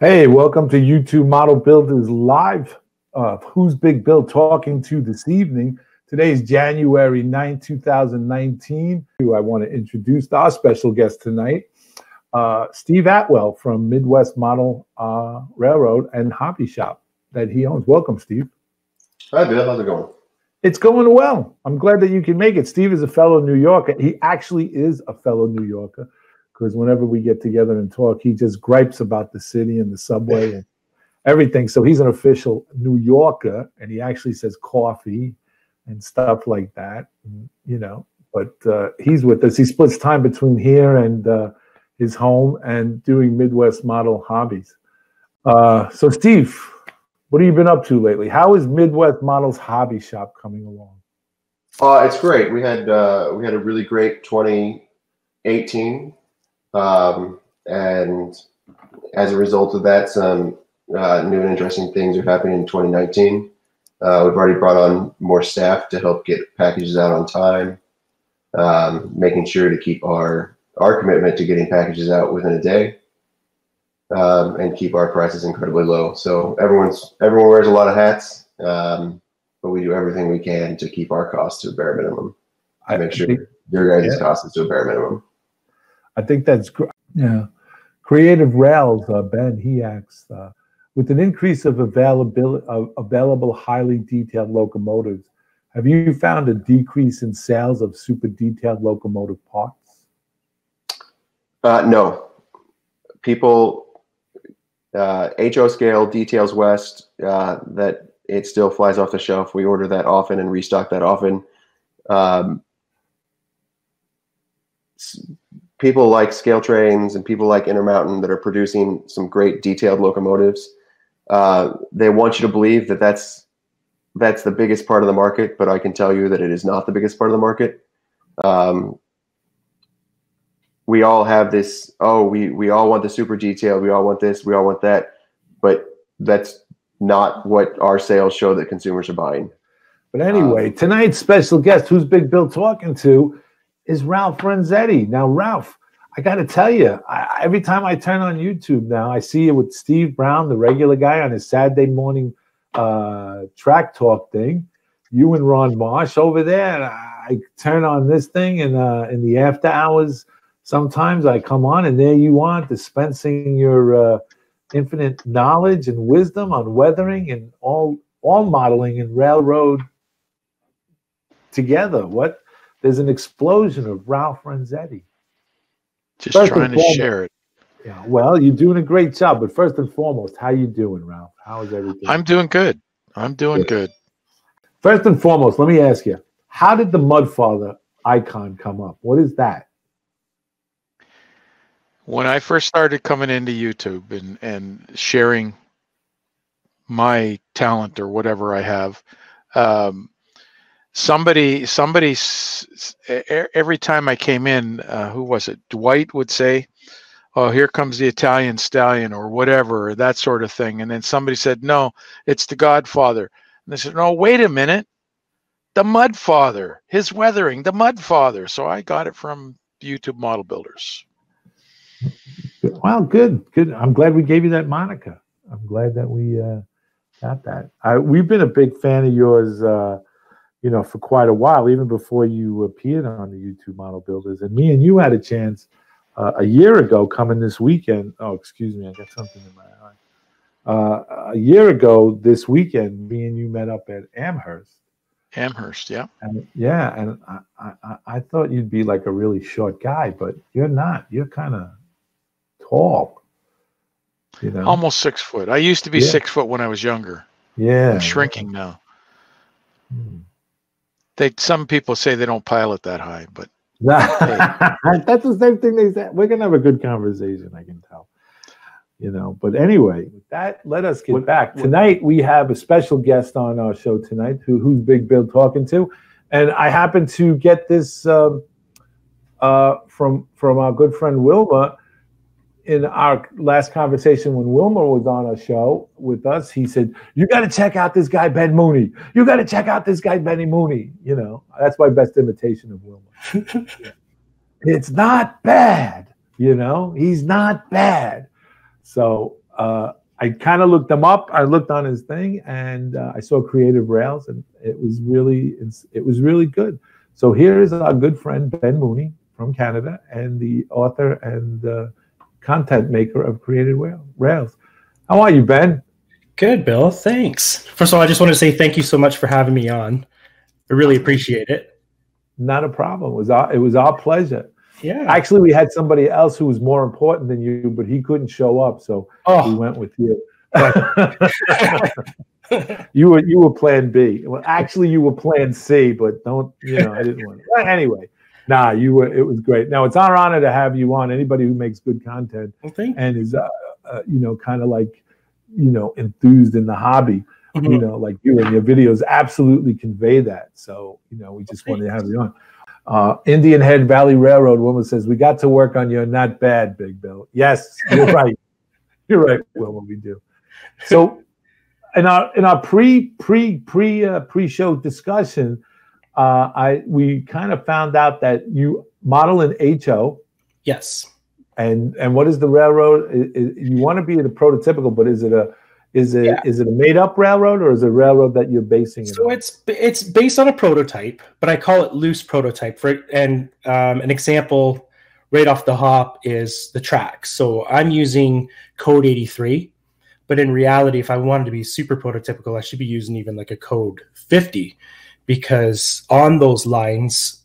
Hey, welcome to YouTube Model Builders Live. Who's Big Bill talking to this evening? Today is January 9, 2019. I want to introduce our special guest tonight, Steve Atwell from Midwest Model Railroad and Hobby Shop that he owns. Welcome, Steve. Hi, Bill. How's it going? It's going well. I'm glad that you can make it. Steve is a fellow New Yorker. He actually is a fellow New Yorker, because whenever we get together and talk, he just gripes about the city and the subway and everything. So he's an official New Yorker, and he actually says coffee and stuff like that, you know. But he's with us. He splits time between here and his home and doing Midwest Model hobbies. So, Steve, what have you been up to lately? How is Midwest Models Hobby Shop coming along? It's great. We had a really great 2018. And as a result of that, some new and interesting things are happening in 2019. We've already brought on more staff to help get packages out on time, making sure to keep our commitment to getting packages out within a day, and keep our prices incredibly low. So everyone wears a lot of hats, but we do everything we can to keep our costs to a bare minimum. I make sure your guys' costs is to a bare minimum. I think that's great. Yeah. Creative Rails, Ben, he asks, with an increase of available highly detailed locomotives, have you found a decrease in sales of super detailed locomotive parts? No. People, HO scale, Details West, that it still flies off the shelf. We order that often and restock that often. People like Scale Trains and people like Intermountain that are producing some great detailed locomotives. They want you to believe that that's the biggest part of the market, but I can tell you that it is not the biggest part of the market. We all have this, we all want the super detailed, we all want this, we all want that, but that's not what our sales show that consumers are buying. But anyway, tonight's special guest, who's Big Bill talking to, is Ralph Renzetti. Now, Ralph, I got to tell you, every time I turn on YouTube now, I see you with Steve Brown, the regular guy, on his Saturday morning track talk thing. You and Ron Marsh over there. And I turn on this thing, and in the after hours, sometimes I come on, and there you are, dispensing your infinite knowledge and wisdom on weathering and all modeling and railroad together. There's an explosion of Ralph Renzetti. Just trying to share it. Yeah, well, you're doing a great job. But first and foremost, how you doing, Ralph? How is everything? I'm doing good. I'm doing good. First and foremost, let me ask you, how did the Mudfather icon come up? What is that? When I first started coming into YouTube and sharing my talent or whatever I have, somebody every time I came in, who was it? Dwight would say, "Oh, here comes the Italian stallion," or whatever, that sort of thing. And then somebody said, "No, it's the Godfather." And they said, "No, wait a minute, the Mudfather, his weathering, the Mudfather." So I got it from YouTube Model Builders. Well, good. I'm glad we gave you that moniker. I'm glad that we got that. We've been a big fan of yours, for quite a while, even before you appeared on the YouTube Model Builders. And me and you had a chance a year ago coming this weekend. Oh, excuse me, I got something in my eye. A year ago this weekend, me and you met up at Amherst. Amherst, yeah. And I thought you'd be like a really short guy, but you're not. You're kind of tall. Almost 6 foot. I used to be 6 foot when I was younger. Yeah. I'm shrinking now. Some people say they don't pilot that high, but hey. That's the same thing they said. We're gonna have a good conversation, I can tell. But anyway, with that, let us get back. Tonight we have a special guest on our show tonight, who's Big Bill talking to, and I happen to get this from our good friend Wilma. In our last conversation, when Wilmer was on our show with us, he said, "You got to check out this guy, Ben Mooney. You got to check out this guy, Benny Mooney." That's my best imitation of Wilmer. It's not bad. He's not bad. So I kind of looked him up. I looked on his thing, and I saw Creative Rails, and it was really good. So here is our good friend Ben Mooney from Canada, and the author and content maker of Creative Rails. How are you, Ben? Good, Bill. Thanks. First of all, I just want to say thank you so much for having me on. I really appreciate it. Not a problem. It was our pleasure. Yeah. Actually, we had somebody else who was more important than you, but he couldn't show up, so we went with you. You were Plan B. Well, actually, you were Plan C, but I didn't want to. Anyway, it was great. Now, it's our honor to have you on. Anybody who makes good content and is, kind of like, enthused in the hobby, like you and your videos absolutely convey that. So, we just wanted to have you on. Indian Head Valley Railroad woman says, we got to work on your not bad, Big Bill. Yes, you're right. You're right, Wilma, we do. So in our pre-show discussion, we kind of found out that you model in HO. Yes. And what is the railroad? You want to be the prototypical, but is it a made-up railroad, or is it a railroad that you're basing it on? So it's based on a prototype, but I call it loose prototype. An example right off the hop is the tracks. So I'm using code 83, but in reality, if I wanted to be super prototypical, I should be using even like a code 50, because on those lines,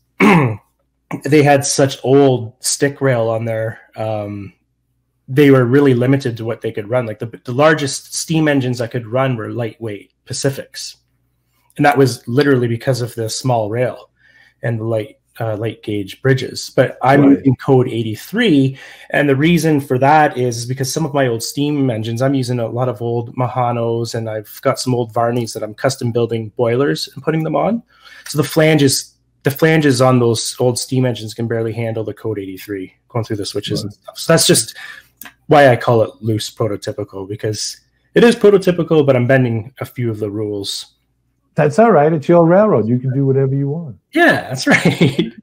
they had such old stick rail on there. They were really limited to what they could run. Like the largest steam engines I could run were lightweight Pacifics. And that was literally because of the small rail and the light gauge bridges. But I'm using code 83. And the reason for that is because some of my old steam engines, I'm using a lot of old Mahanos, and I've got some old Varneys that I'm custom building boilers and putting them on. So the flanges on those old steam engines can barely handle the code 83 going through the switches and stuff. So that's just why I call it loose prototypical, because it is prototypical, but I'm bending a few of the rules. That's all right. It's your railroad. You can do whatever you want. Yeah, that's right.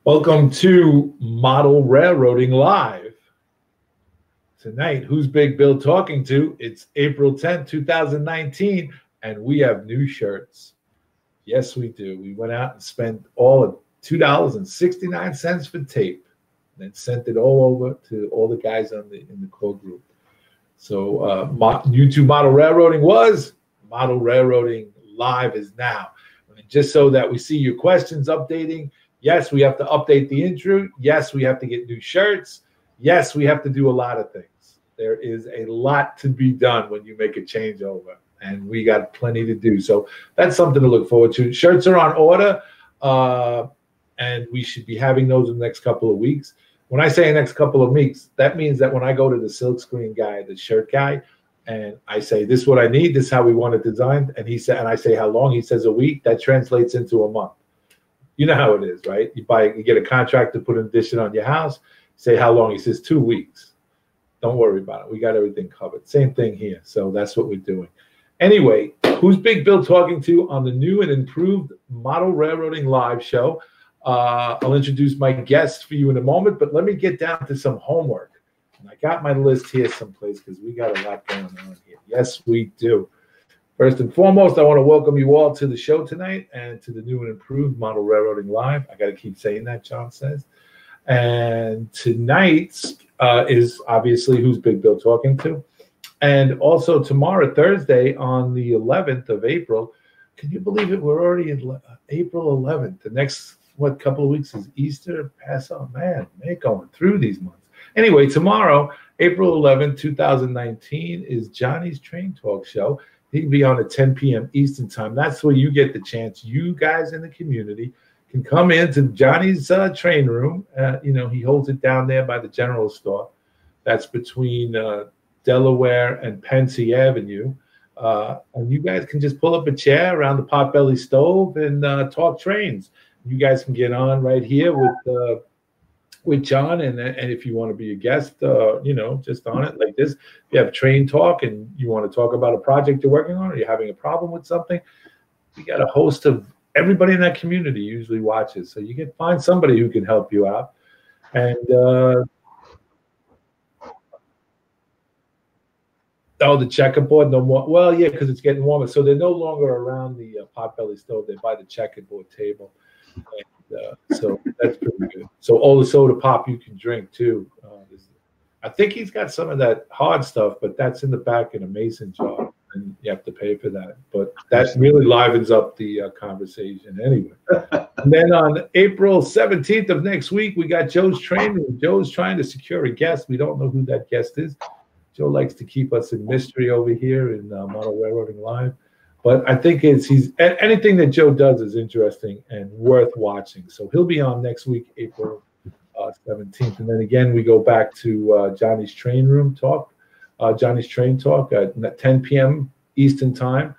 Welcome to Model Railroading Live. Tonight, who's Big Bill talking to? It's April 10th, 2019, and we have new shirts. Yes, we do. We went out and spent all of $2.69 for tape, and then sent it all over to all the guys in the core group. So YouTube Model Railroading was, Model Railroading Live is now. And just so that we see your questions updating, yes, we have to update the intro. Yes, we have to get new shirts. Yes, we have to do a lot of things. There is a lot to be done when you make a changeover, and we got plenty to do. So that's something to look forward to. Shirts are on order, and we should be having those in the next couple of weeks. When I say next couple of weeks, that means that when I go to the silkscreen guy, the shirt guy, and I say, this is what I need, this is how we want it designed, and I say how long, he says a week, that translates into a month. You know how it is, right? You get a contract to put an addition on your house, say how long, he says 2 weeks. Don't worry about it. We got everything covered. Same thing here. So that's what we're doing. Anyway, who's Big Bill talking to on the new and improved Model Railroading Live show? I'll introduce my guest for you in a moment, but let me get down to some homework. And I got my list here someplace because we got a lot going on here. Yes, we do. First and foremost, I want to welcome you all to the show tonight and to the new and improved Model Railroading Live. I got to keep saying that, John says. And tonight is obviously Who's Big Bill talking to. And also tomorrow, Thursday, on the 11th of April, can you believe it? We're already in April 11th. The next, couple of weeks is Easter, Passover. Man, going through these months. Anyway, tomorrow, April 11th, 2019, is Johnny's Train Talk Show. He'll be on at 10 p.m. Eastern Time. That's where you get the chance. You guys in the community can come into Johnny's train room. He holds it down there by the general store. That's between Delaware and Pensy Avenue. And you guys can just pull up a chair around the potbelly stove and talk trains. You guys can get on right here with with John, and if you want to be a guest, just on it like this, if you have train talk and you want to talk about a project you're working on, or you're having a problem with something, we got a host of everybody in that community usually watches, so you can find somebody who can help you out. And the checkerboard no more. Well, yeah, because it's getting warmer, so they're no longer around the potbelly stove. They're by the checkerboard table. So that's pretty good. So all the soda pop you can drink too. I think he's got some of that hard stuff, but that's in the back in a mason jar, and you have to pay for that. But that really livens up the conversation anyway. And then on April 17th of next week, we got Joe's training. Joe's trying to secure a guest. We don't know who that guest is. Joe likes to keep us in mystery over here in Model Railroading Live. But I think anything that Joe does is interesting and worth watching. So he'll be on next week, April 17th. And then again, we go back to Johnny's Train Room Talk, Johnny's Train Talk at 10 p.m. Eastern Time.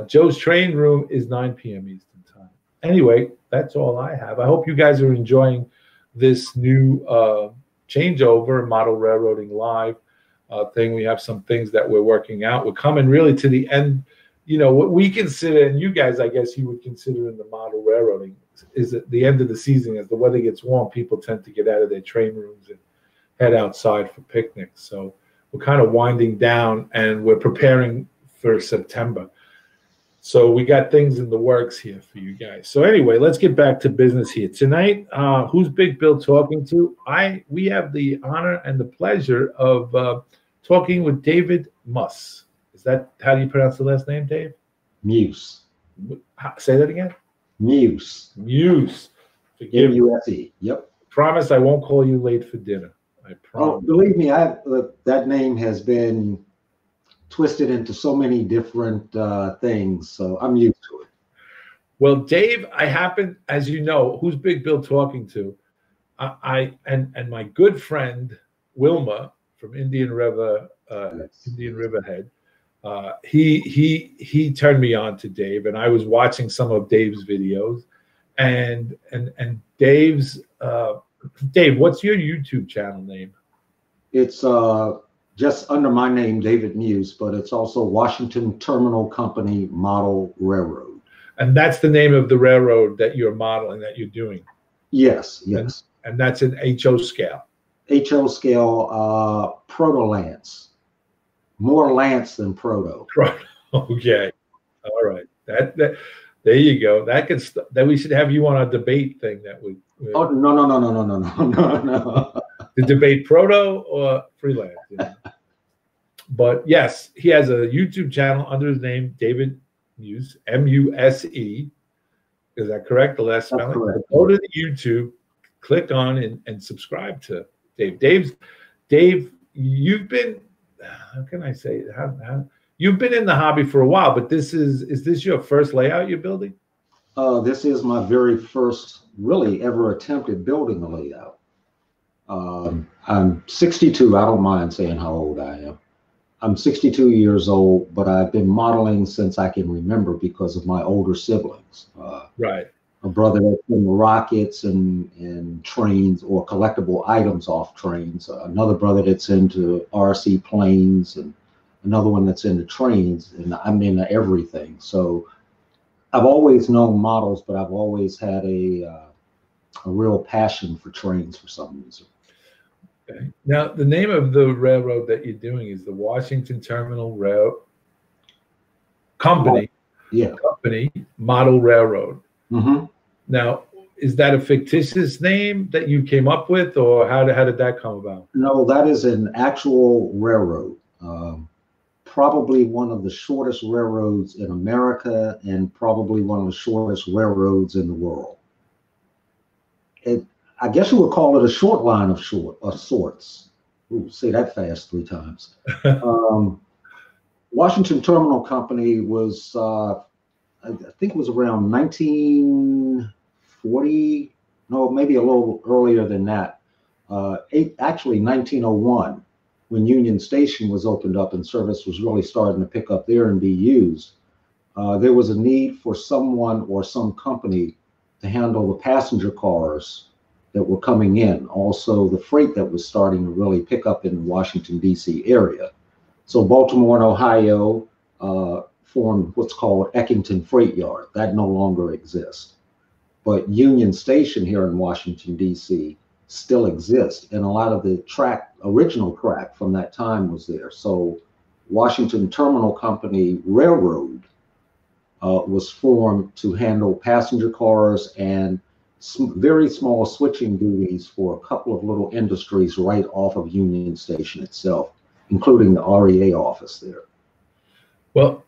Joe's Train Room is 9 p.m. Eastern Time. Anyway, that's all I have. I hope you guys are enjoying this new changeover, Model Railroading Live thing. We have some things that we're working out. We're coming really to the end. What we consider, and you guys, I guess you would consider in the model railroading, is at the end of the season, as the weather gets warm, people tend to get out of their train rooms and head outside for picnics. So we're kind of winding down, and we're preparing for September. So we got things in the works here for you guys. So anyway, let's get back to business here. Tonight, who's Big Bill talking to? We have the honor and the pleasure of talking with David Muse. Is that how do you pronounce the last name, Dave? Muse. Say that again. Muse. Muse. Forgive M-U-S-E. Yep. Promise I won't call you late for dinner. I promise. Oh, believe me, that name has been twisted into so many different things, so I'm used to it. Well, Dave, I happen, as you know, who's Big Bill talking to? And my good friend Wilma from Indian River, Indian Riverhead. He turned me on to Dave, and I was watching some of Dave's videos, and Dave's Dave, what's your YouTube channel name? It's just under my name, David Muse, but it's also Washington Terminal Company Model Railroad. And that's the name of the railroad that you're modeling, that you're doing? Yes. And that's an HO scale? HO scale, Proto-Lance. More Lance than Proto. Okay. All right. That there you go. That we should have you on a debate thing that we. Oh no. To debate Proto or freelance. But yes, he has a YouTube channel under his name, David Muse, M-U-S-E. Is that correct? The last spelling? Correct. Go to the YouTube, click on and subscribe to Dave. Dave, you've been. How can I say it? How you've been in the hobby for a while, but is this your first layout you're building? This is my very first really ever attempt at building a layout. I'm 62. I don't mind saying how old I am. I'm 62 years old, but I've been modeling since I can remember because of my older siblings. Right. A brother that's in rockets and trains or collectible items off trains. Another brother that's into RC planes, and another one that's into trains. And I'm into everything. So I've always known models, but I've always had a real passion for trains for some reason. Okay. Now, the name of the railroad that you're doing is the Washington Terminal Rail Company. Yeah. Company Model Railroad. Mm-hmm. Now, is that a fictitious name that you came up with, or how did that come about? No, that is an actual railroad. Probably one of the shortest railroads in America, and probably one of the shortest railroads in the world. I guess you would call it a short line of sorts. Ooh, say that fast 3 times. Washington Terminal Company was, I think it was around 1940, no, maybe a little earlier than that. Actually 1901, when Union Station was opened up and service was really starting to pick up there and be used. There was a need for someone or some company to handle the passenger cars that were coming in. Also, the freight that was starting to really pick up in the Washington, D.C. area. So Baltimore and Ohio formed what's called Eckington Freight Yard. That no longer exists. But Union Station here in Washington, D.C. still exists. And a lot of the original track from that time was there. So Washington Terminal Company Railroad was formed to handle passenger cars and very small switching duties for a couple of little industries right off of Union Station itself, including the REA office there. Well,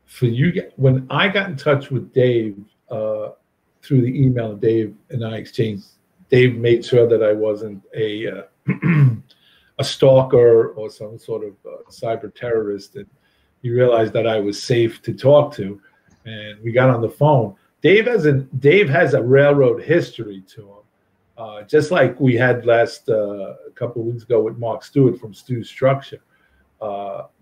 for you, when I got in touch with Dave through the email, Dave and I exchanged. Dave made sure that I wasn't a stalker or some sort of cyber terrorist, and he realized that I was safe to talk to, and we got on the phone. Dave has a railroad history to him, just like we had last a couple of weeks ago with Mark Stewart from Stu's Structure.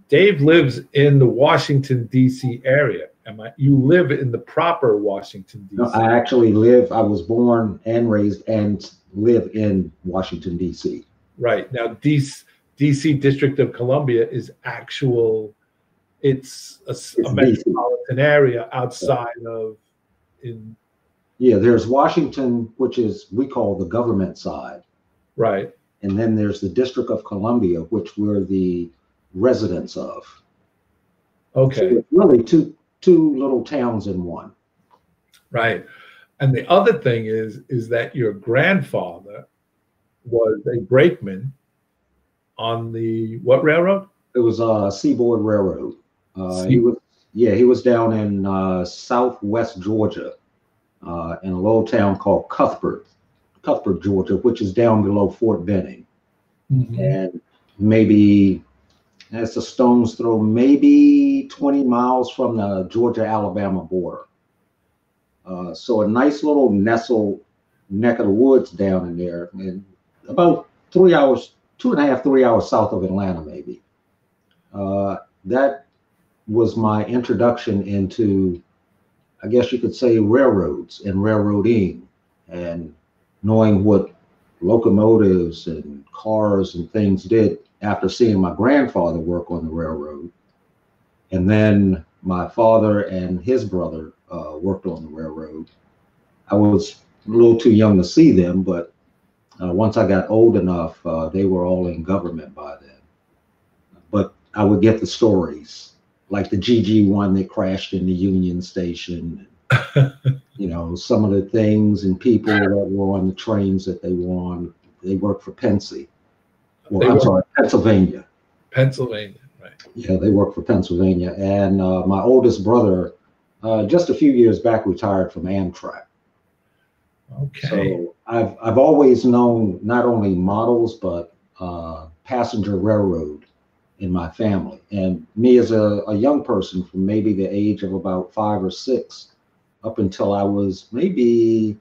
Dave lives in the Washington, D.C. area. You live in the proper Washington, D.C. No, I was born and raised and live in Washington, D.C. Right. Now, D.C. District of Columbia is it's a metropolitan area outside of there's Washington, which is we call the government side. Right. And then there's the District of Columbia, which we're the residents of. Okay. So it's really two little towns in one. Right. And the other thing is that your grandfather was a brakeman on the what railroad? It was Seaboard Railroad. He was down in southwest Georgia, in a little town called Cuthbert, Georgia, which is down below Fort Benning. Mm-hmm. And maybe it's a stone's throw, maybe 20 miles from the Georgia-Alabama border. So a nice little nestled neck of the woods down in there, and about 3 hours, 2.5, 3 hours south of Atlanta, maybe. That was my introduction into, I guess you could say, railroads and railroading, and knowing what locomotives and cars and things did after seeing my grandfather work on the railroad. And then my father and his brother worked on the railroad. I was a little too young to see them, but once I got old enough, they were all in government by then. But I would get the stories, like the GG1 that crashed in the Union Station, some of the things and people that were on the trains that they were on. They worked for Pennsylvania. Pennsylvania, right. Yeah, they worked for Pennsylvania. And my oldest brother, just a few years back, retired from Amtrak. Okay. So I've always known not only models, but passenger railroad in my family. And me as a young person, from maybe the age of about 5 or 6 up until I was maybe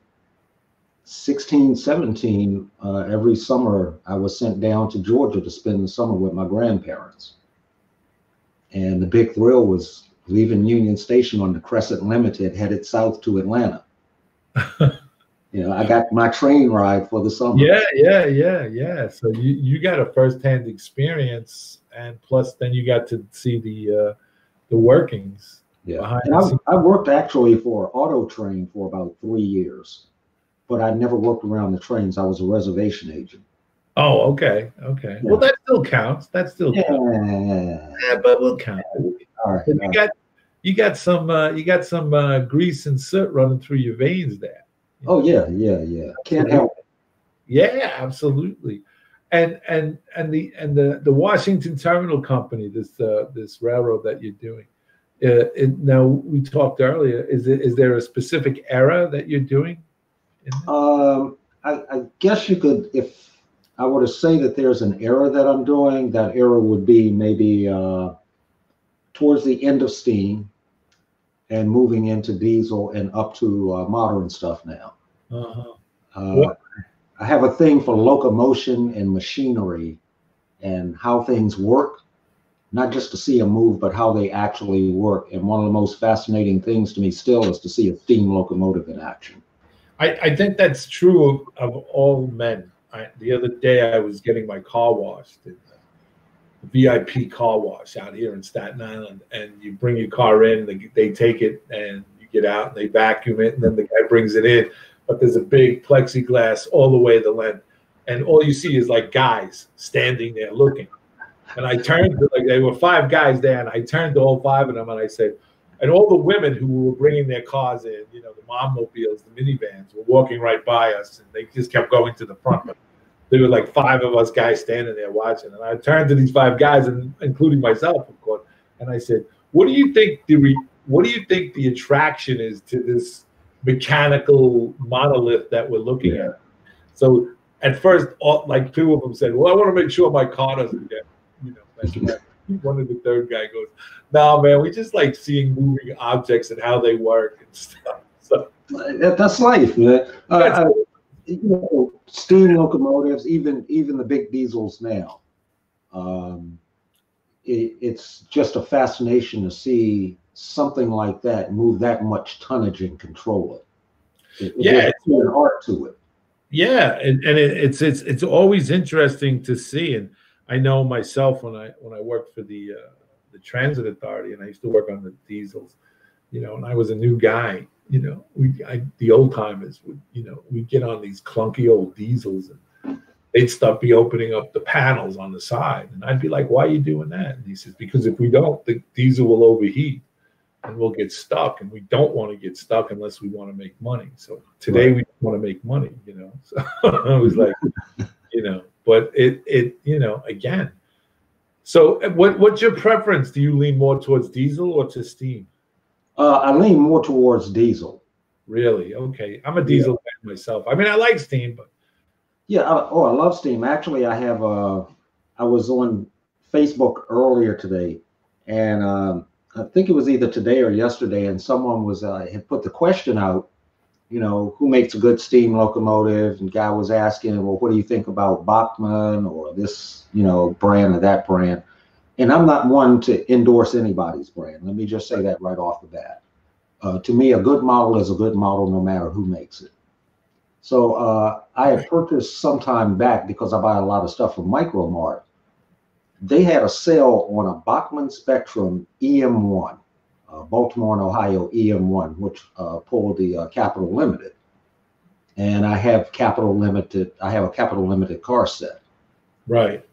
16, 17, every summer I was sent down to Georgia to spend the summer with my grandparents. And the big thrill was leaving Union Station on the Crescent Limited, headed south to Atlanta. I got my train ride for the summer. Yeah. So you got a firsthand experience, and plus then you got to see the workings. Yeah, and I worked actually for Auto Train for about 3 years, but I never worked around the trains. I was a reservation agent. Oh, okay. Yeah. Well, that still counts. Counts. Yeah, but we'll count. All right. You got some grease and soot running through your veins there. Oh yeah. Can't help it. Yeah, absolutely. And the Washington Terminal Company, this railroad that you're doing. Now we talked earlier. Is there a specific era that you're doing? I guess you could, if I were to say that there's an era that I'm doing, that era would be maybe towards the end of steam and moving into diesel and up to modern stuff now. I have a thing for locomotion and machinery and how things work, not just to see them move, but how they actually work. And one of the most fascinating things to me still is to see a steam locomotive in action. I think that's true of all men. The other day I was getting my car washed, the VIP car wash out here in Staten Island, and you bring your car in, they take it, and you get out, and they vacuum it, and then the guy brings it in. But there's a big plexiglass all the way the length, and all you see is like guys standing there looking. And I turned to, like, there were 5 guys there, and I turned to all 5 of them, and I said, and all the women who were bringing their cars in, you know, the mom-mobiles, the minivans, were walking right by us, and they just kept going to the front. But there were like 5 of us guys standing there watching, and I turned to these 5 guys, and including myself, of course, and I said, "What do you think the attraction is to this mechanical monolith that we're looking at?" So at first, like 2 of them said, "Well, I want to make sure my car doesn't get, you know, messed up." One of the third guy goes, "No, man, we just like seeing moving objects and how they work and stuff." So that's life, man. You know, steam locomotives, even the big diesels now. It's just a fascination to see something like that move that much tonnage and control it. There's an art to it. Yeah, and it's always interesting to see. And I know myself when I worked for the Transit Authority, and I used to work on the diesels, you know, and I was a new guy, you know, the old timers would, you know, we'd get on these clunky old diesels, and they'd start be opening up the panels on the side, and I'd be like, "Why are you doing that?" And he says, "Because if we don't, the diesel will overheat and we'll get stuck, and we don't want to get stuck unless we want to make money. So today we want to make money, you know." So I was like, you know, but it you know, again. So what's your preference? Do you lean more towards diesel or to steam? I lean more towards diesel. Really? Okay. I'm a diesel fan myself. I mean, I like steam, but yeah. I love steam. Actually, I was on Facebook earlier today, and I think it was either today or yesterday, and someone was had put the question out, you know, who makes a good steam locomotive? And guy was asking, well, what do you think about Bachmann or this, you know, brand or that brand? And I'm not one to endorse anybody's brand. Let me just say that right off the bat. To me, a good model is a good model no matter who makes it. So I had purchased some time back, because I buy a lot of stuff from Micro Mart. They had a sale on a Bachmann Spectrum EM1, Baltimore and Ohio EM1, which pulled the Capital Limited. And I have a Capital Limited car set. Right.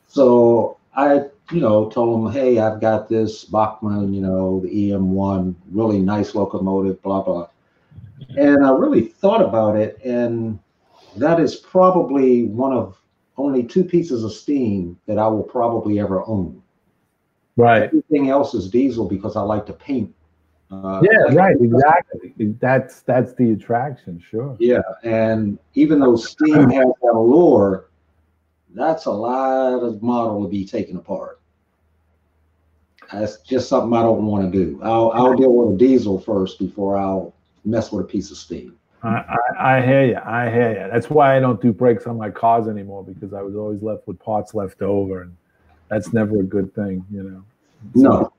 So I, you know, told them, hey, I've got this Bachmann, you know, the EM1, really nice locomotive, blah, blah. And I really thought about it, and that is probably one of only 2 pieces of steam that I will probably ever own. Right. Everything else is diesel because I like to paint. Yeah, right, exactly. That's the attraction, sure. Yeah, and even though steam has that allure, that's a lot of model to be taken apart. That's just something I don't want to do. I'll deal with a diesel first before I'll mess with a piece of steam. I hear you. I hear you. That's why I don't do brakes on my cars anymore, because I was always left with parts left over, and that's never a good thing, you know. No.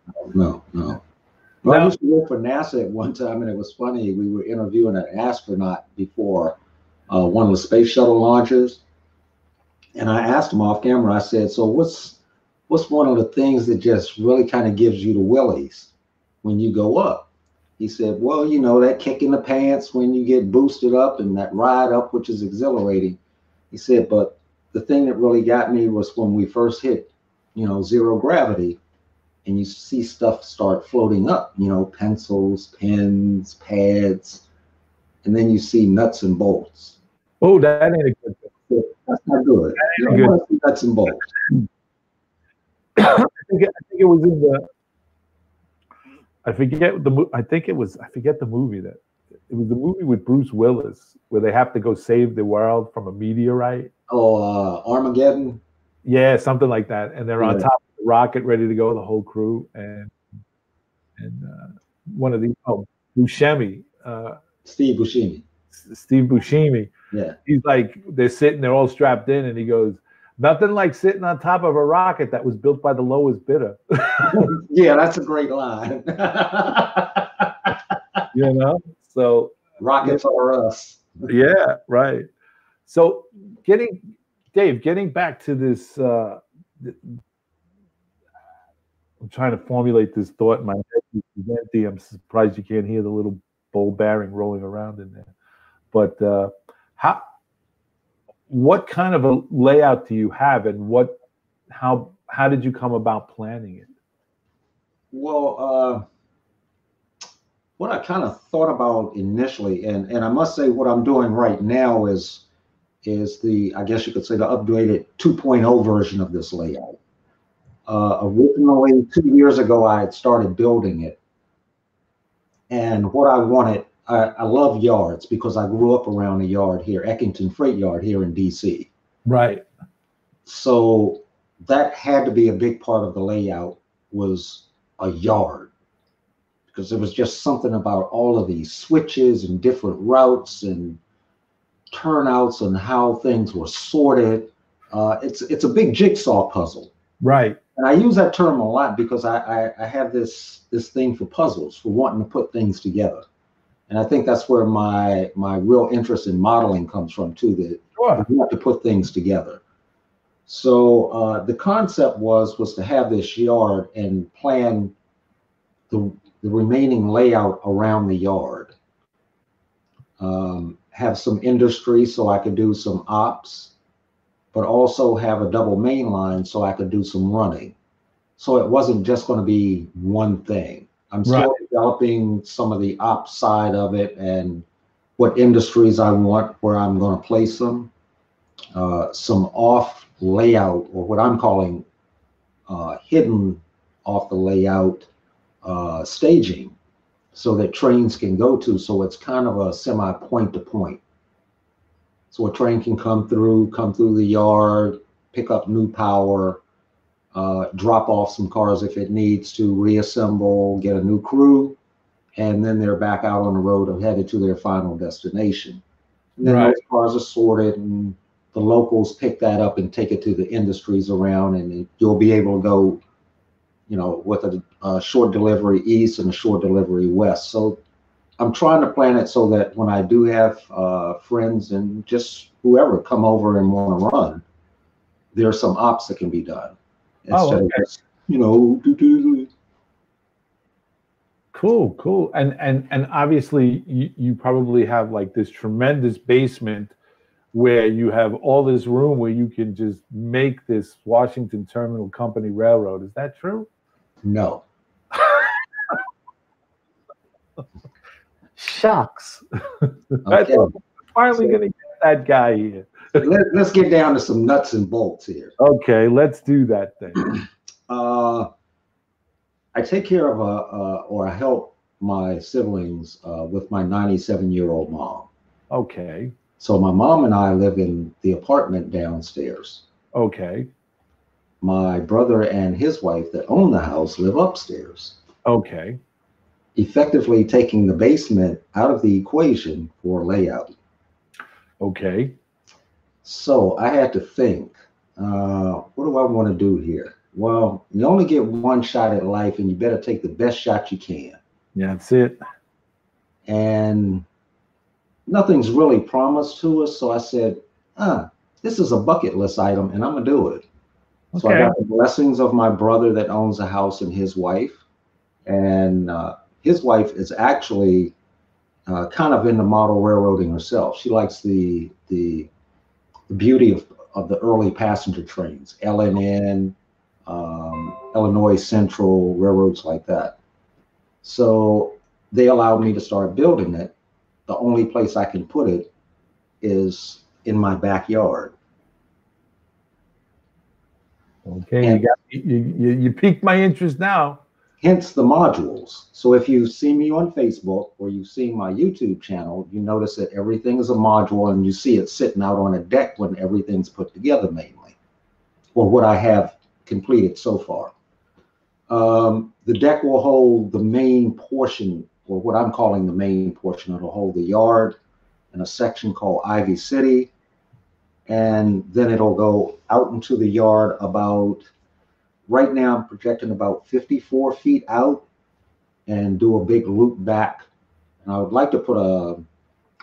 Well, I used to work for NASA at one time, and it was funny. We were interviewing an astronaut before one of the space shuttle launches, and I asked him off camera. I said, "So what's one of the things that just really kind of gives you the willies when you go up?" He said, "Well, you know, that kick in the pants when you get boosted up, and that ride up, which is exhilarating." He said, "But the thing that really got me was when we first hit, you know, zero gravity, and you see stuff start floating up, you know, pencils, pens, pads, and then you see nuts and bolts." Oh, that ain't a good thing. That's not good. You don't want to see nuts and bolts. I think it was in the. I forget the movie that it was the movie with Bruce Willis where they have to go save the world from a meteorite. Oh, Armageddon. Yeah, something like that. And they're on top of the rocket, ready to go, the whole crew, and one of the Buscemi, Steve Buscemi. Steve Buscemi. Yeah, he's like, they're all strapped in, and he goes, "Nothing like sitting on top of a rocket that was built by the lowest bidder." Yeah, that's a great line. You know, so rockets are us. Yeah, right. So getting back to this, I'm trying to formulate this thought in my head. It's empty. I'm surprised you can't hear the little ball bearing rolling around in there. But what kind of a layout do you have, and how did you come about planning it? Well, what I kind of thought about initially, and I must say what I'm doing right now is the, I guess you could say, the updated 2.0 version of this layout. Originally, 2 years ago, I had started building it. And what I wanted, I love yards because I grew up around a yard here, Eckington Freight Yard here in DC. Right. So that had to be a big part of the layout, was a yard, because there was just something about all of these switches and different routes and turnouts and how things were sorted. It's a big jigsaw puzzle. Right. And I use that term a lot because I have this thing for puzzles, for wanting to put things together. And I think that's where my real interest in modeling comes from too, that Sure. you have to put things together. So the concept was to have this yard and plan the remaining layout around the yard. Have some industry so I could do some ops, but also have a double main line so I could do some running. So it wasn't just going to be one thing. I'm still developing some of the ops side of it and what industries I want, where I'm going to place them. Some off layout, or what I'm calling hidden off the layout staging, so that trains can go to. So it's kind of a semi point to point. So a train can come through the yard, pick up new power, drop off some cars if it needs to, reassemble, get a new crew, and then they're back out on the road and headed to their final destination. And then those cars are sorted, and the locals pick that up and take it to the industries around, and you'll be able to go, with a short delivery east and a short delivery west. So I'm trying to plan it so that when I do have friends and just whoever come over and want to run, there's some ops that can be done. Instead of just, Cool. And obviously you probably have like this tremendous basement where you have all this room where you can just make this Washington Terminal Company Railroad. Is that true? No. Shucks. Okay. I'm finally going to get that guy here. Let's get down to some nuts and bolts here. Okay, let's do that thing. I take care of or I help my siblings with my 97-year-old mom. Okay. So my mom and I live in the apartment downstairs. Okay. My brother and his wife that own the house live upstairs. Okay. Effectively taking the basement out of the equation for layout. Okay. So I had to think, what do I want to do here? Well, you only get one shot at life, and you better take the best shot you can. Yeah, that's it. And nothing's really promised to us. So I said, this is a bucket list item, and I'm going to do it. Okay. So I got the blessings of my brother that owns a house and his wife. And his wife is actually kind of into model railroading herself. She likes the beauty of the early passenger trains, LNN, Illinois Central, railroads like that. So they allowed me to start building it. The only place I can put it is in my backyard. Okay, and you piqued my interest now. Hence the modules. So if you see me on Facebook or you see my YouTube channel, you notice that everything is a module, and you see it sitting out on a deck when everything's put together mainly, or what I have completed so far. The deck will hold the main portion, or what I'm calling the main portion. It'll hold the yard and a section called Ivy City. And then it'll go out into the yard about, right now I'm projecting about 54 feet out, and do a big loop back. And I would like to put a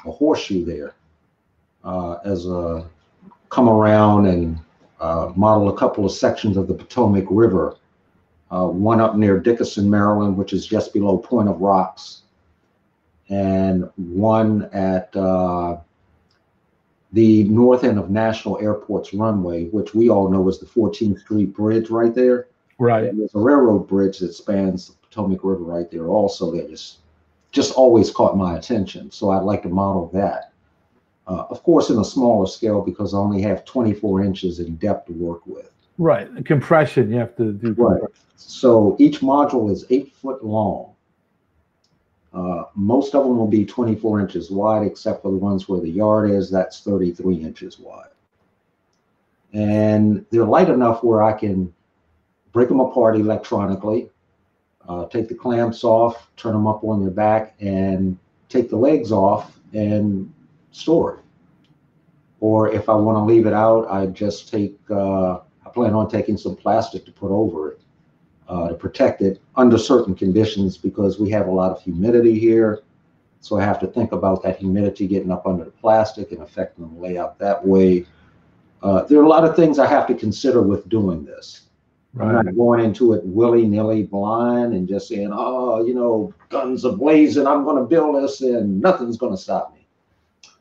horseshoe there as a come around and model a couple of sections of the Potomac River. One up near Dickinson, Maryland, which is just below Point of Rocks, and one at the north end of National Airport's runway, which we all know is the 14th Street Bridge right there. Right. And there's a railroad bridge that spans the Potomac River right there also that just always caught my attention. So I'd like to model that. Of course, in a smaller scale, because I only have 24 inches in depth to work with. Right. Compression, you have to do. Right. So each module is 8 foot long. Most of them will be 24 inches wide, except for the ones where the yard is, that's 33 inches wide. And they're light enough where I can break them apart electronically, take the clamps off, turn them up on their back, and take the legs off and store it. Or if I want to leave it out, I just take, I plan on taking some plastic to put over it to protect it under certain conditions, because we have a lot of humidity here. So I have to think about that humidity getting up under the plastic and affecting the layout that way. There are a lot of things I have to consider with doing this. Right. I'm not going into it willy-nilly blind and just saying, oh, you know, guns are blazing, I'm going to build this and nothing's going to stop me.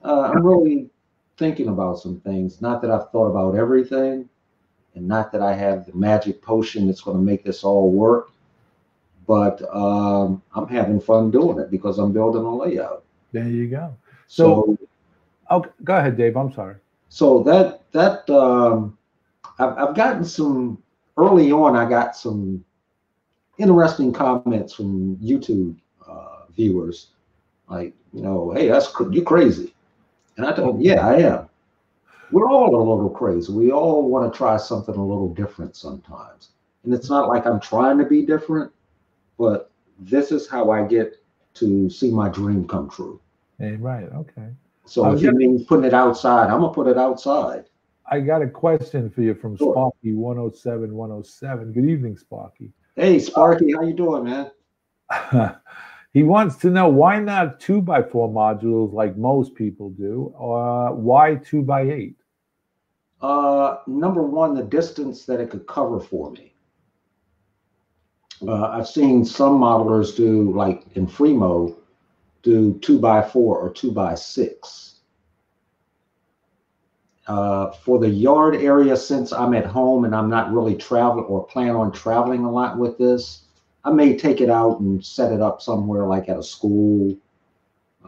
I'm really thinking about some things. Not that I've thought about everything, and not that I have the magic potion that's going to make this all work, but I'm having fun doing it because I'm building a layout. There you go. So oh, go ahead, Dave. I'm sorry. So I've gotten some, early on, I got some interesting comments from YouTube viewers, like, you know, hey, you crazy. And I told them, yeah, I am. We're all a little crazy. We all want to try something a little different sometimes. And it's not like I'm trying to be different, but this is how I get to see my dream come true. Hey, right. Okay. So if it means putting it outside, I'm going to put it outside. I got a question for you from Sparky 107. Good evening, Sparky. Hey, Sparky, how you doing, man? He wants to know, why not 2x4 modules like most people do? Why 2x8? Number one, the distance that it could cover for me. I've seen some modelers do, like in Fremo, do 2x4 or 2x6. For the yard area, since I'm at home and I'm not really traveling or plan on traveling a lot with this, I may take it out and set it up somewhere like at a school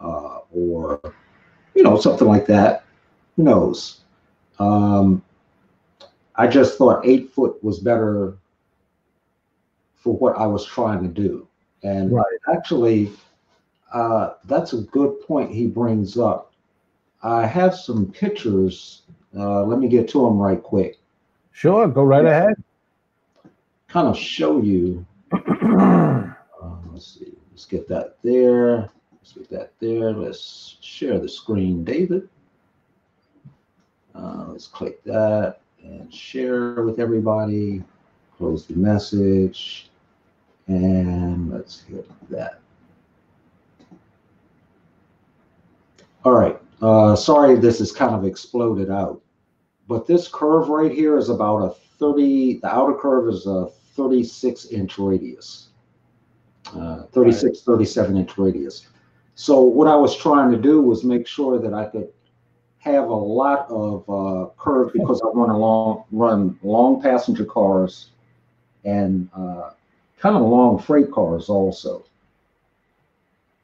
or, you know, something like that. Who knows? I just thought 8 foot was better for what I was trying to do. And actually, that's a good point he brings up. I have some pictures. Let me get to them right quick. Sure, go right ahead. Kind of show you. Let's see. Let's get that there. Let's get that there. Let's share the screen, David. Let's click that and share with everybody. Close the message. And let's hit that. All right. Sorry, this is kind of exploded out. But this curve right here is about a 30, the outer curve is a 36-inch radius. 36, 37-inch radius. So what I was trying to do was make sure that I could have a lot of curve, because I want to run long passenger cars and kind of long freight cars also.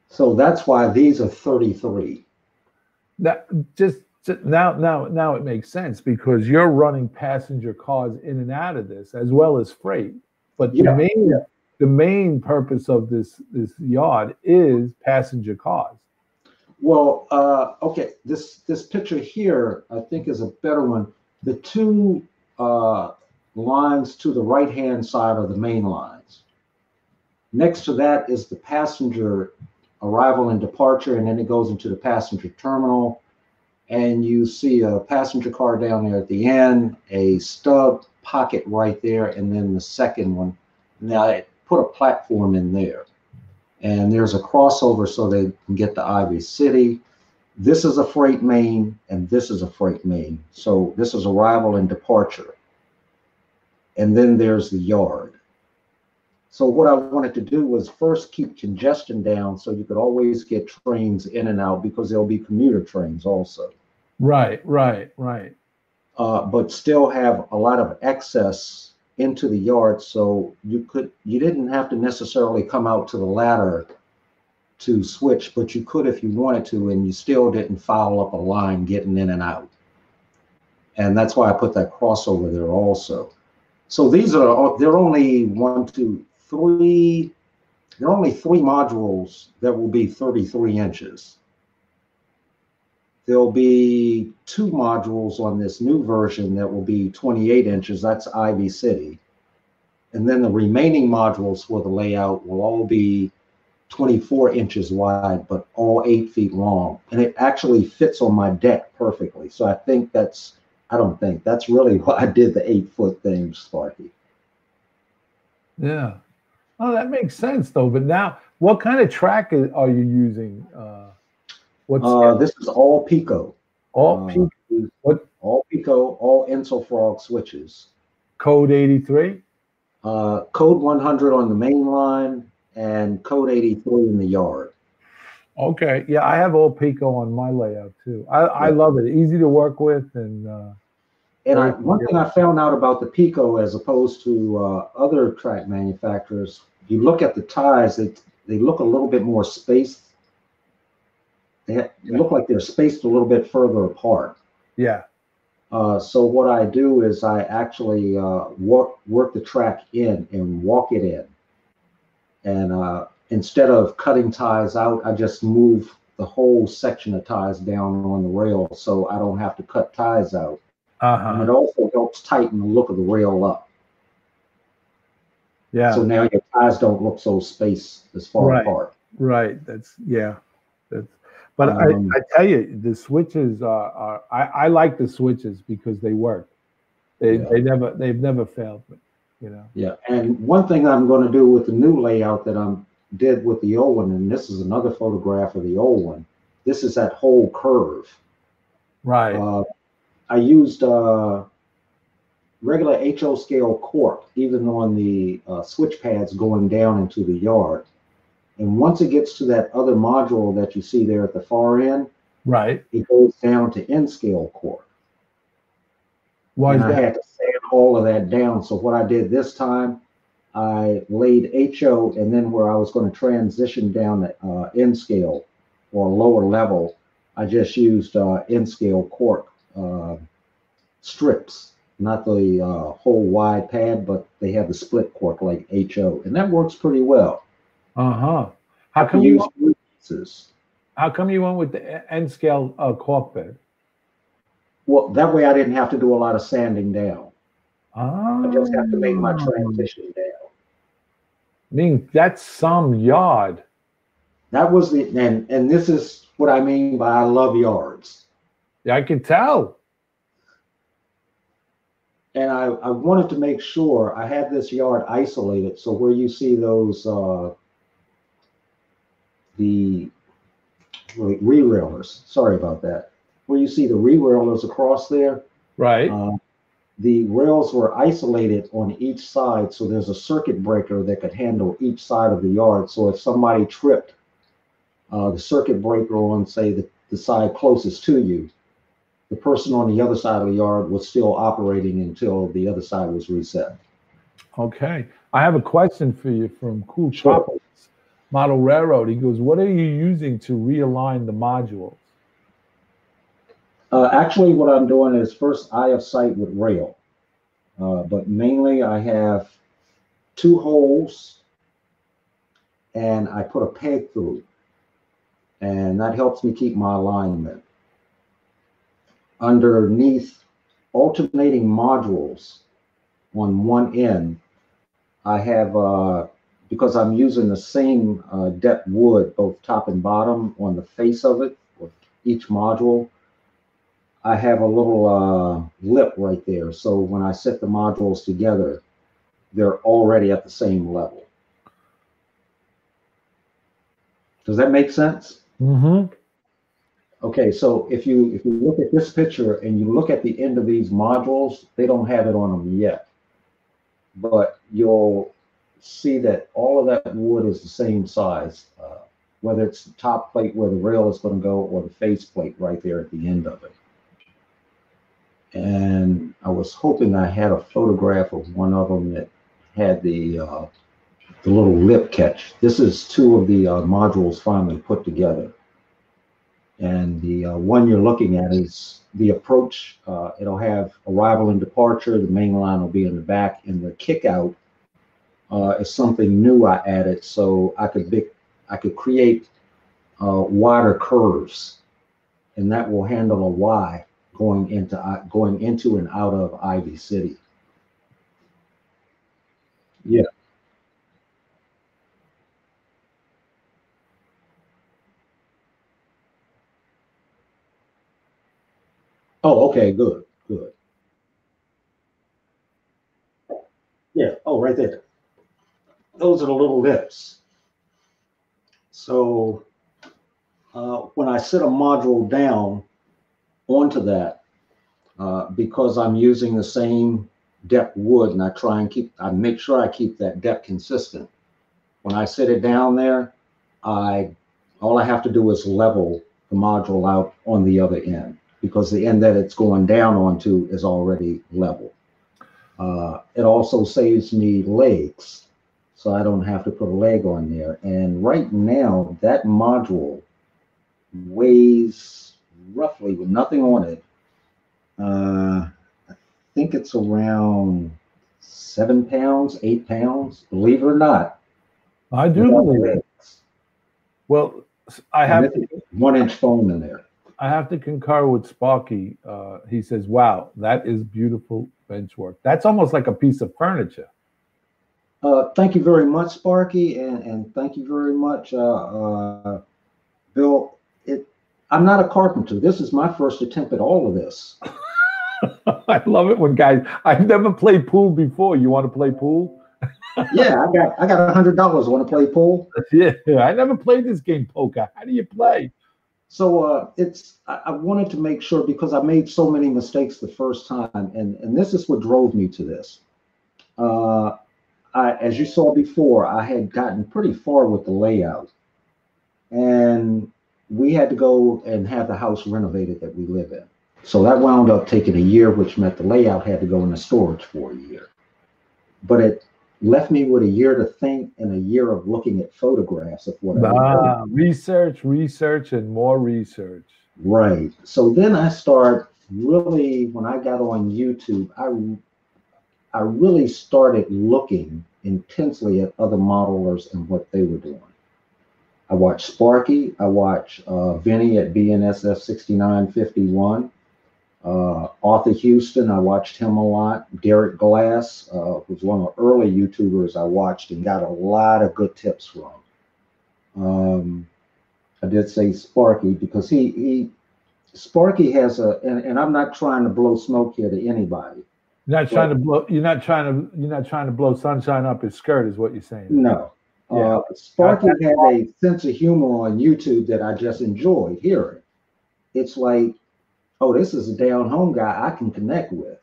So that's why these are 33. That just now it makes sense, because you're running passenger cars in and out of this as well as freight. But the main purpose of this yard is passenger cars. Well, okay, this picture here I think is a better one. The two lines to the right-hand side are the main lines. Next to that is the passenger arrival and departure, and then it goes into the passenger terminal. And you see a passenger car down there at the end, a stub pocket right there, and then the second one. Now I put a platform in there, and there's a crossover so they can get to Ivy City. this is a freight main and this is a freight main. So this is arrival and departure. And then there's the yard. So what I wanted to do was first keep congestion down so you could always get trains in and out, because there'll be commuter trains also. Right. But still have a lot of access into the yard, so you didn't have to necessarily come out to the ladder to switch, but you could if you wanted to, and you still didn't foul up a line getting in and out. And that's why I put that crossover there also. So these are, they're only 1, 2, 3, there are only 3 modules that will be 33 inches. There'll be 2 modules on this new version that will be 28 inches. That's Ivy City. And then the remaining modules for the layout will all be 24 inches wide, but all 8 feet long. And it actually fits on my deck perfectly. So I think that's, I don't think, that's really why I did the 8-foot thing, Sparky. Yeah. Oh, that makes sense though. But now, what kind of track are you using? This is all Pico. All Pico. What? All Pico, all Insulfrog switches. Code 83? Code 100 on the main line and code 83 in the yard. Okay. Yeah, I have all Pico on my layout too. I love it. Easy to work with. And one thing I found out about the Pico as opposed to other track manufacturers, you look at the ties, they look a little bit more spaced. They look like they're spaced a little bit further apart. Yeah. So what I do is I actually work the track in and walk it in. And instead of cutting ties out, I just move the whole section of ties down on the rail so I don't have to cut ties out. And it also helps tighten the look of the rail up. Yeah. So now your ties don't look so spaced as far apart. Right. But I tell you, the switches I like the switches because they work. They've never failed me, you know. Yeah. And one thing I'm going to do with the new layout that I did with the old one, and this is another photograph of the old one. This is that whole curve. Right. I used regular HO scale cork, even on the switch pads going down into the yard. And once it gets to that other module that you see there at the far end, right, it goes down to N scale cork. Why is that? I had to sand all of that down. So what I did this time, I laid HO, and then where I was going to transition down to N scale or lower level, I just used N scale cork strips, not the whole wide pad, but they have the split cork like HO, and that works pretty well. How come you went with the N scale cork bed? Well, that way I didn't have to do a lot of sanding down. I just have to make my transition down. I mean, that's some yard. That was the and this is what I mean by I love yards. Yeah, I can tell. And I wanted to make sure I had this yard isolated, so where you see those the re-railers, sorry about that, where you see the re-railers across there, right? The rails were isolated on each side, so there's a circuit breaker that could handle each side of the yard. So if somebody tripped the circuit breaker on, say, the side closest to you, the person on the other side of the yard was still operating until the other side was reset. Okay. I have a question for you from Cool Tropics Model Railroad. He goes, what are you using to realign the modules? Actually, what I'm doing is first eye of sight with rail. But mainly I have 2 holes and I put a peg through. And that helps me keep my alignment. Underneath alternating modules on one end, I have, because I'm using the same depth wood, both top and bottom on the face of it, with each module, I have a little lip right there. So when I set the modules together, they're already at the same level. Does that make sense? Mm-hmm. Okay, so if you look at this picture and you look at the end of these modules, they don't have it on them yet, but you'll see that all of that wood is the same size, whether it's the top plate where the rail is going to go or the face plate right there at the end of it. And I was hoping I had a photograph of one of them that had the little lip catch. This is two of the modules finally put together. And the one you're looking at is the approach. It'll have arrival and departure. The main line will be in the back, and the kick out is something new I added, so I could create wider curves, and that will handle a Y going into and out of Ivy City. Yeah. Oh, okay, good, good. Yeah, oh, right there. Those are the little lips. So when I set a module down onto that, because I'm using the same depth wood, and I make sure I keep that depth consistent. When I set it down there, all I have to do is level the module out on the other end, because the end that it's going down onto is already level. It also saves me legs, so I don't have to put a leg on there. And right now, that module weighs roughly, with nothing on it, I think it's around 7 pounds, 8 pounds, believe it or not. I do believe it. Well, I have 1-inch foam in there. I have to concur with Sparky. He says, wow, that is beautiful bench work. That's almost like a piece of furniture. Thank you very much, Sparky, and thank you very much, Bill. I'm not a carpenter. This is my first attempt at all of this. I love it when guys, I've never played pool before. You want to play pool? Yeah, I got $100. Want to play pool? Yeah, I never played this game, poker. How do you play? So I wanted to make sure, because I made so many mistakes the first time, and this is what drove me to this. As you saw before, I had gotten pretty far with the layout, and we had to go and have the house renovated that we live in. So that wound up taking a year, which meant the layout had to go into storage for a year. But it left me with a year to think and a year of looking at photographs of what I research, and more research. Right. So then I start really, when I got on YouTube, I really started looking intensely at other modelers and what they were doing. I watched Sparky. I watched Vinny at BNSF 6951. Arthur Houston, I watched him a lot. Derek Glass was one of the early YouTubers I watched and got a lot of good tips from. I did say Sparky because Sparky has and I'm not trying to blow smoke here to anybody. You're not trying to blow sunshine up his skirt, is what you're saying. No. Yeah. Sparky had a sense of humor on YouTube that I just enjoyed hearing. It's like, oh, this is a down-home guy I can connect with.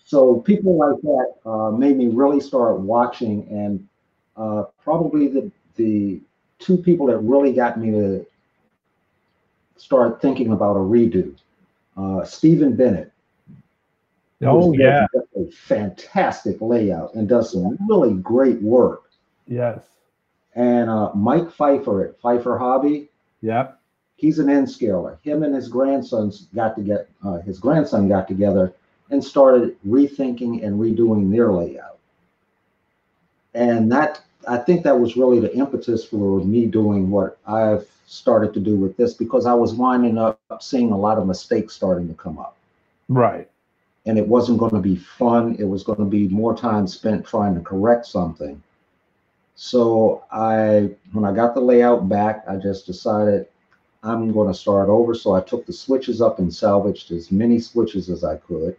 So people like that made me really start watching, and probably the two people that really got me to start thinking about a redo. Stephen Bennett. Oh, yeah. A fantastic layout and does some really great work. Yes. And Mike Pfeiffer at Pfeiffer Hobby. Yep. He's an N-scaler. Him and his grandson got together and started rethinking and redoing their layout. And I think that was really the impetus for me doing what I've started to do with this, because I was winding up seeing a lot of mistakes starting to come up. Right. And it wasn't going to be fun. It was going to be more time spent trying to correct something. So when I got the layout back, I just decided I'm going to start over. So I took the switches up and salvaged as many switches as I could,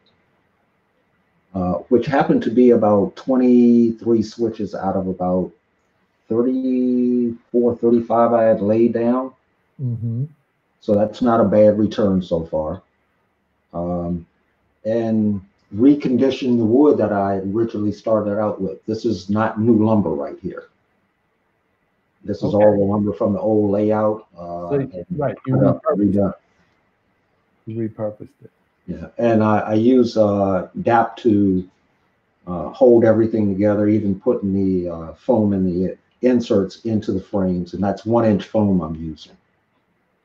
which happened to be about 23 switches out of about 34, 35 I had laid down. Mm-hmm. So that's not a bad return so far. And recondition the wood that I originally started out with. This is not new lumber right here. This is all the lumber from the old layout. Right, you repurposed it. Yeah, and I use DAP to hold everything together, even putting the foam and the inserts into the frames, and that's 1-inch foam I'm using.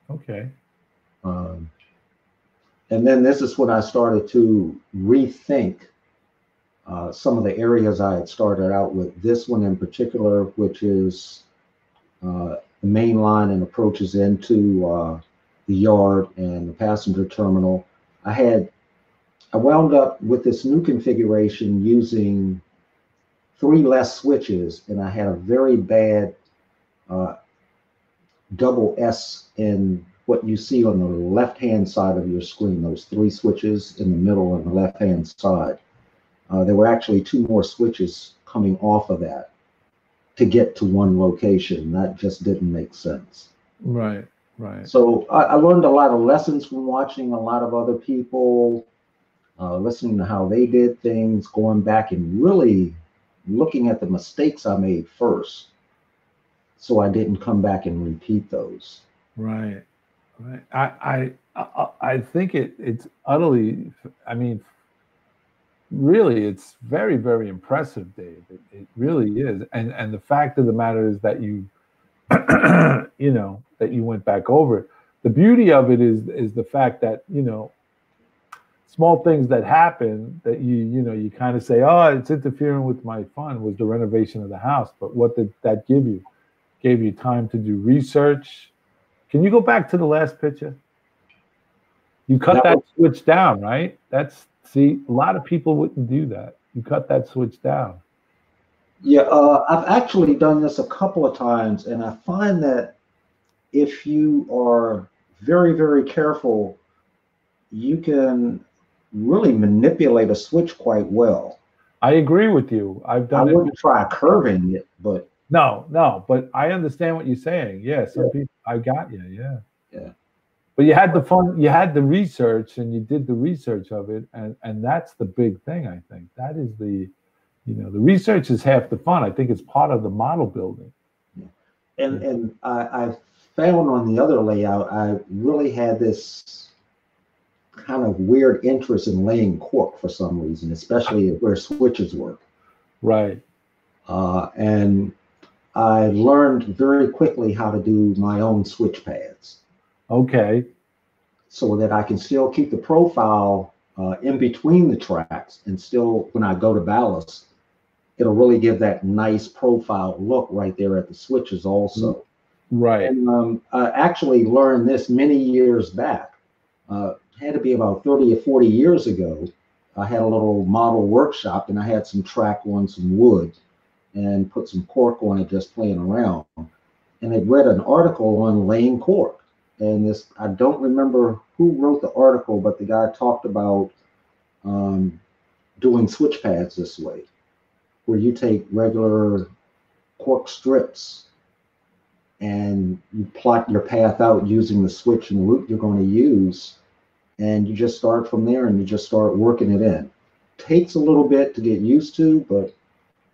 Okay. And then this is when I started to rethink some of the areas I had started out with. This one in particular, which is the main line and approaches into the yard and the passenger terminal. I wound up with this new configuration using 3 less switches, and I had a very bad double S in what you see on the left-hand side of your screen, those 3 switches in the middle on the left-hand side. There were actually 2 more switches coming off of that to get to one location. That just didn't make sense. Right, right. So I learned a lot of lessons from watching a lot of other people, listening to how they did things, going back and really looking at the mistakes I made first, so I didn't come back and repeat those. Right, right. I think it's utterly. I mean, really, it's very, very impressive, Dave. It really is. And the fact of the matter is that you, you know, that you went back over it. The beauty of it is the fact that, you know, small things that happen that you kind of say, oh, it's interfering with my fun, was the renovation of the house. But what did that give you? Gave you time to do research. Can you go back to the last picture? You cut that switch down, right? See, a lot of people wouldn't do that. You cut that switch down. Yeah, I've actually done this a couple of times, and I find that if you are very, very careful, you can really manipulate a switch quite well. I agree with you. I wouldn't try curving it, but no, but I understand what you're saying. Yeah, some people, I got you. Yeah. But you had the fun, you had the research, and you did the research of it, and that's the big thing. I think that is the research is half the fun. I think it's part of the model building. And I found on the other layout, I really had this kind of weird interest in laying cork for some reason, especially where switches work. Right. And I learned very quickly how to do my own switch pads. Okay. So that I can still keep the profile in between the tracks, and still, when I go to ballast, it'll really give that nice profile look right there at the switches also. Right. And I actually learned this many years back. Had to be about 30 or 40 years ago. I had a little model workshop, and I had some track on some wood and put some cork on it, just playing around. And I read an article on laying cork. And this, I don't remember who wrote the article, but the guy talked about doing switch pads this way, where you take regular cork strips and you plot your path out using the switch and the route you're going to use, and you just start from there and you just start working it in. Takes a little bit to get used to, but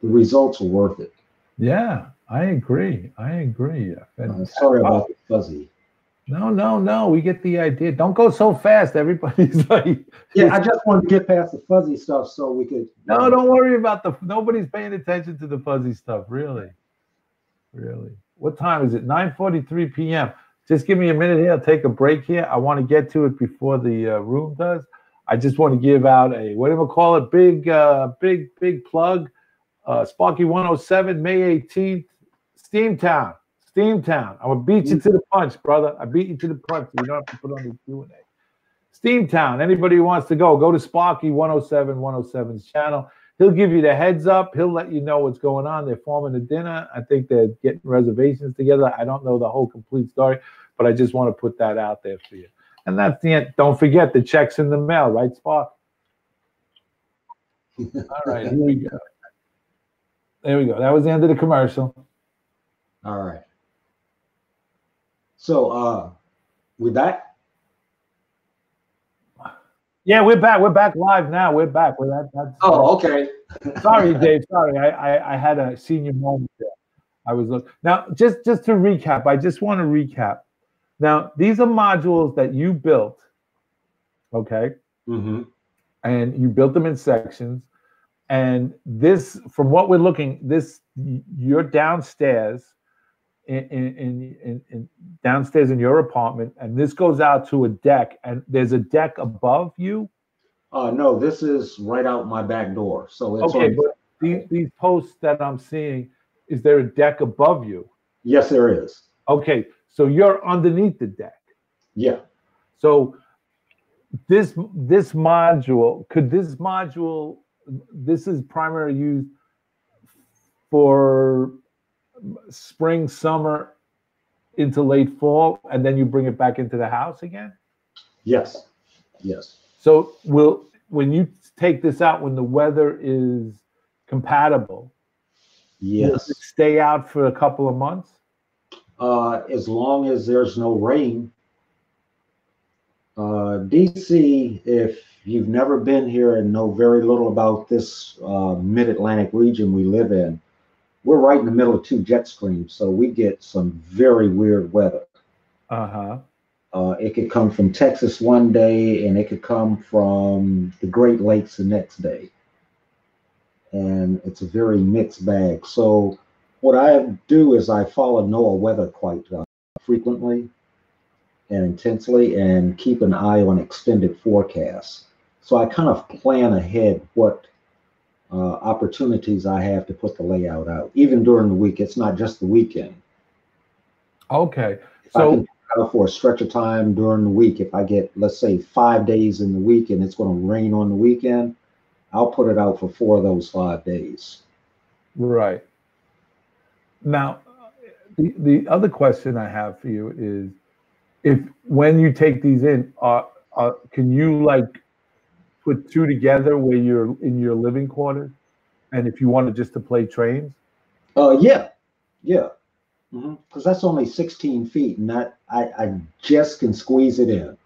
the results are worth it. Yeah, I agree. Sorry about the fuzzy. No. We get the idea. Don't go so fast. Everybody's like, yeah. I just wanted to get past the fuzzy stuff so we could. No, don't worry about nobody's paying attention to the fuzzy stuff. Really. What time is it? 9:43 p.m. Just give me a minute here. I'll take a break here. I want to get to it before the room does. I just want to give out a big plug. Sparky 107, May 18th, Steamtown. I'm gonna beat you to the punch, brother. I beat you to the punch. So you don't have to put on the Q&A. Steamtown. Anybody who wants to go to Sparky 107's channel. He'll give you the heads up. He'll let you know what's going on. They're forming a dinner. I think they're getting reservations together. I don't know the whole complete story, but I just want to put that out there for you. And that's the end. Don't forget the check's in the mail, right, Spark? All right, here we go. There we go. That was the end of the commercial. All right. So with that, Yeah, we're back. We're back live now. We're back. oh, okay. Sorry, Dave. Sorry, I had a senior moment there. I was now just to recap. I just want to recap. Now these are modules that you built, okay? Mm-hmm. And you built them in sections. And this, from what we're looking, you're downstairs in downstairs in your apartment, and this goes out to a deck, and there's a deck above you. No, this is right out my back door. So it's okay, on, but these posts that I'm seeing, is there a deck above you? Yes, there is. Okay, so you're underneath the deck. Yeah. So this module, this is primarily used for spring, summer, into late fall, and then you bring it back into the house again? Yes. Yes. So when you take this out when the weather is compatible, yes, will it stay out for a couple of months? As long as there's no rain. DC, if you've never been here and know very little about this mid-Atlantic region we live in, we're right in the middle of two jet streams, so we get some very weird weather. It could come from Texas one day, and it could come from the Great Lakes the next day. And it's a very mixed bag. So what I do is I follow NOAA weather quite frequently and intensely, and keep an eye on extended forecasts. So I kind of plan ahead what opportunities I have to put the layout out, even during the week. It's not just the weekend. Okay. So I can out for a stretch of time during the week. If I get, let's say, 5 days in the week and it's going to rain on the weekend, I'll put it out for 4 of those 5 days. Right. Now, the other question I have for you is, if when you take these in, can you like put two together where you're in your living quarters, and if you wanted just to play trains? Yeah. Because that's only 16 feet, and that I just can squeeze it in.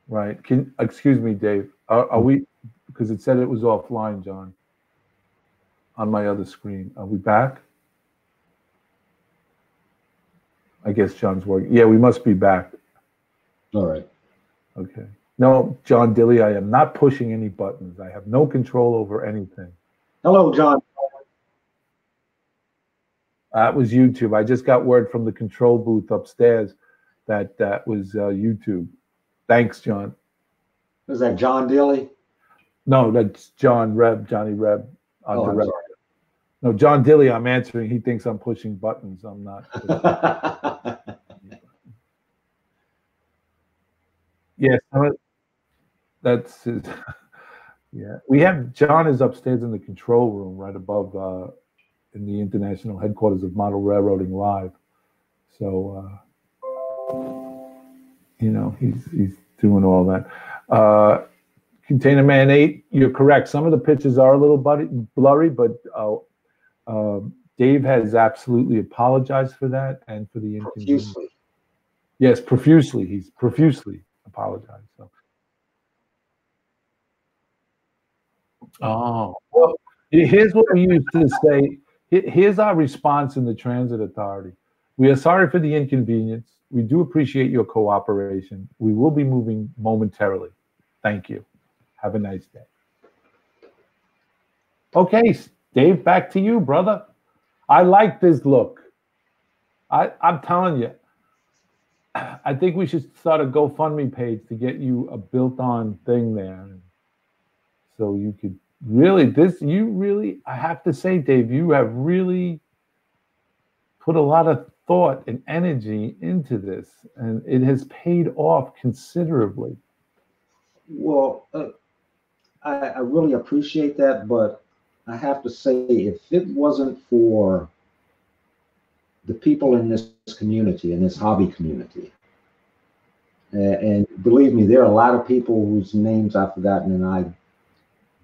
Right. Excuse me, Dave. Are we? Because it said it was offline, John. On my other screen, are we back? I guess John's working. Yeah, we must be back. All right. Okay. No, John Dilly, I am not pushing any buttons. I have no control over anything. Hello, John. That was YouTube. I just got word from the control booth upstairs that that was YouTube. Thanks, John. Is that John Dilly? No, that's Johnny Reb. Sorry. No, John Dilly, I'm answering. He thinks I'm pushing buttons. I'm not. Yes, that's his. Yeah, we have John is upstairs in the control room right above in the international headquarters of Model Railroading Live. So, he's doing all that. Container Man 8, you're correct. Some of the pictures are a little blurry, but Dave has absolutely apologized for that and for the inconvenience. Profusely. Yes, profusely. He's profusely apologized. So. Oh, well, here's what we used to say. Here's our response in the Transit Authority. We are sorry for the inconvenience. We do appreciate your cooperation. We will be moving momentarily. Thank you. Have a nice day. Okay, Dave, back to you, brother. I like this look. I'm telling you, I think we should start a GoFundMe page to get you a built-on thing there. So you could I have to say, Dave, you have really put a lot of thought and energy into this, and it has paid off considerably. Well, I really appreciate that, but I have to say, if it wasn't for the people in this community, in this hobby community, and believe me, there are a lot of people whose names I've forgotten, and I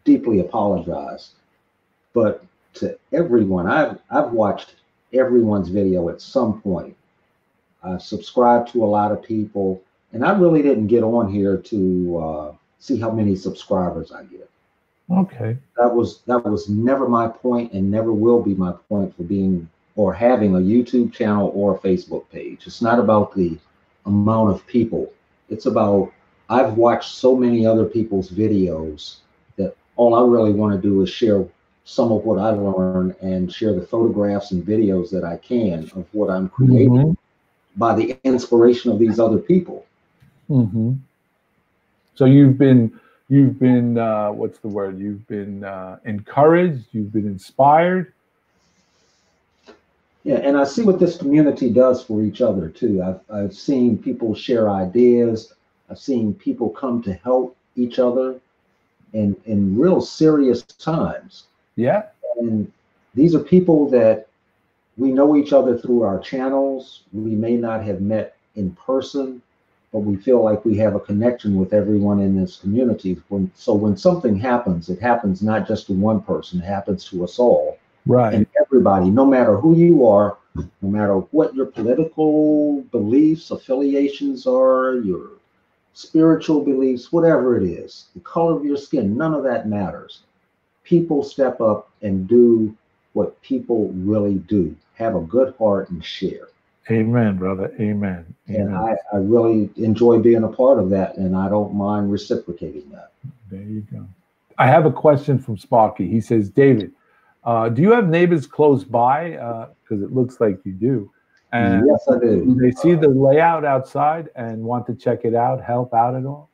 deeply apologize. But to everyone, I've watched everyone's video at some point, I subscribe to a lot of people, and I really didn't get on here to see how many subscribers I get. Okay. That was never my point, and never will be my point for being or having a YouTube channel or a Facebook page. It's not about the amount of people. It's about, I've watched so many other people's videos that all I really want to do is share some of what I learned and share the photographs and videos that I can of what I'm creating by the inspiration of these other people. Mm-hmm. So you've been what's the word? You've been encouraged. You've been inspired. Yeah, and I see what this community does for each other too. I've seen people share ideas. I've seen people come to help each other in real serious times. Yeah. And these are people that we know each other through our channels. We may not have met in person, but we feel like we have a connection with everyone in this community. So when something happens, it happens not just to one person, it happens to us all. Right. And everybody, no matter who you are, no matter what your political beliefs, affiliations are, your spiritual beliefs, whatever it is, the color of your skin, none of that matters. People step up and do what people really do. Have a good heart and share. Amen, brother. Amen. And I really enjoy being a part of that, and I don't mind reciprocating that. There you go. I have a question from Sparky. He says, David, do you have neighbors close by? Because it looks like you do. And yes, I do. Do they see the layout outside and want to check it out, help out at all?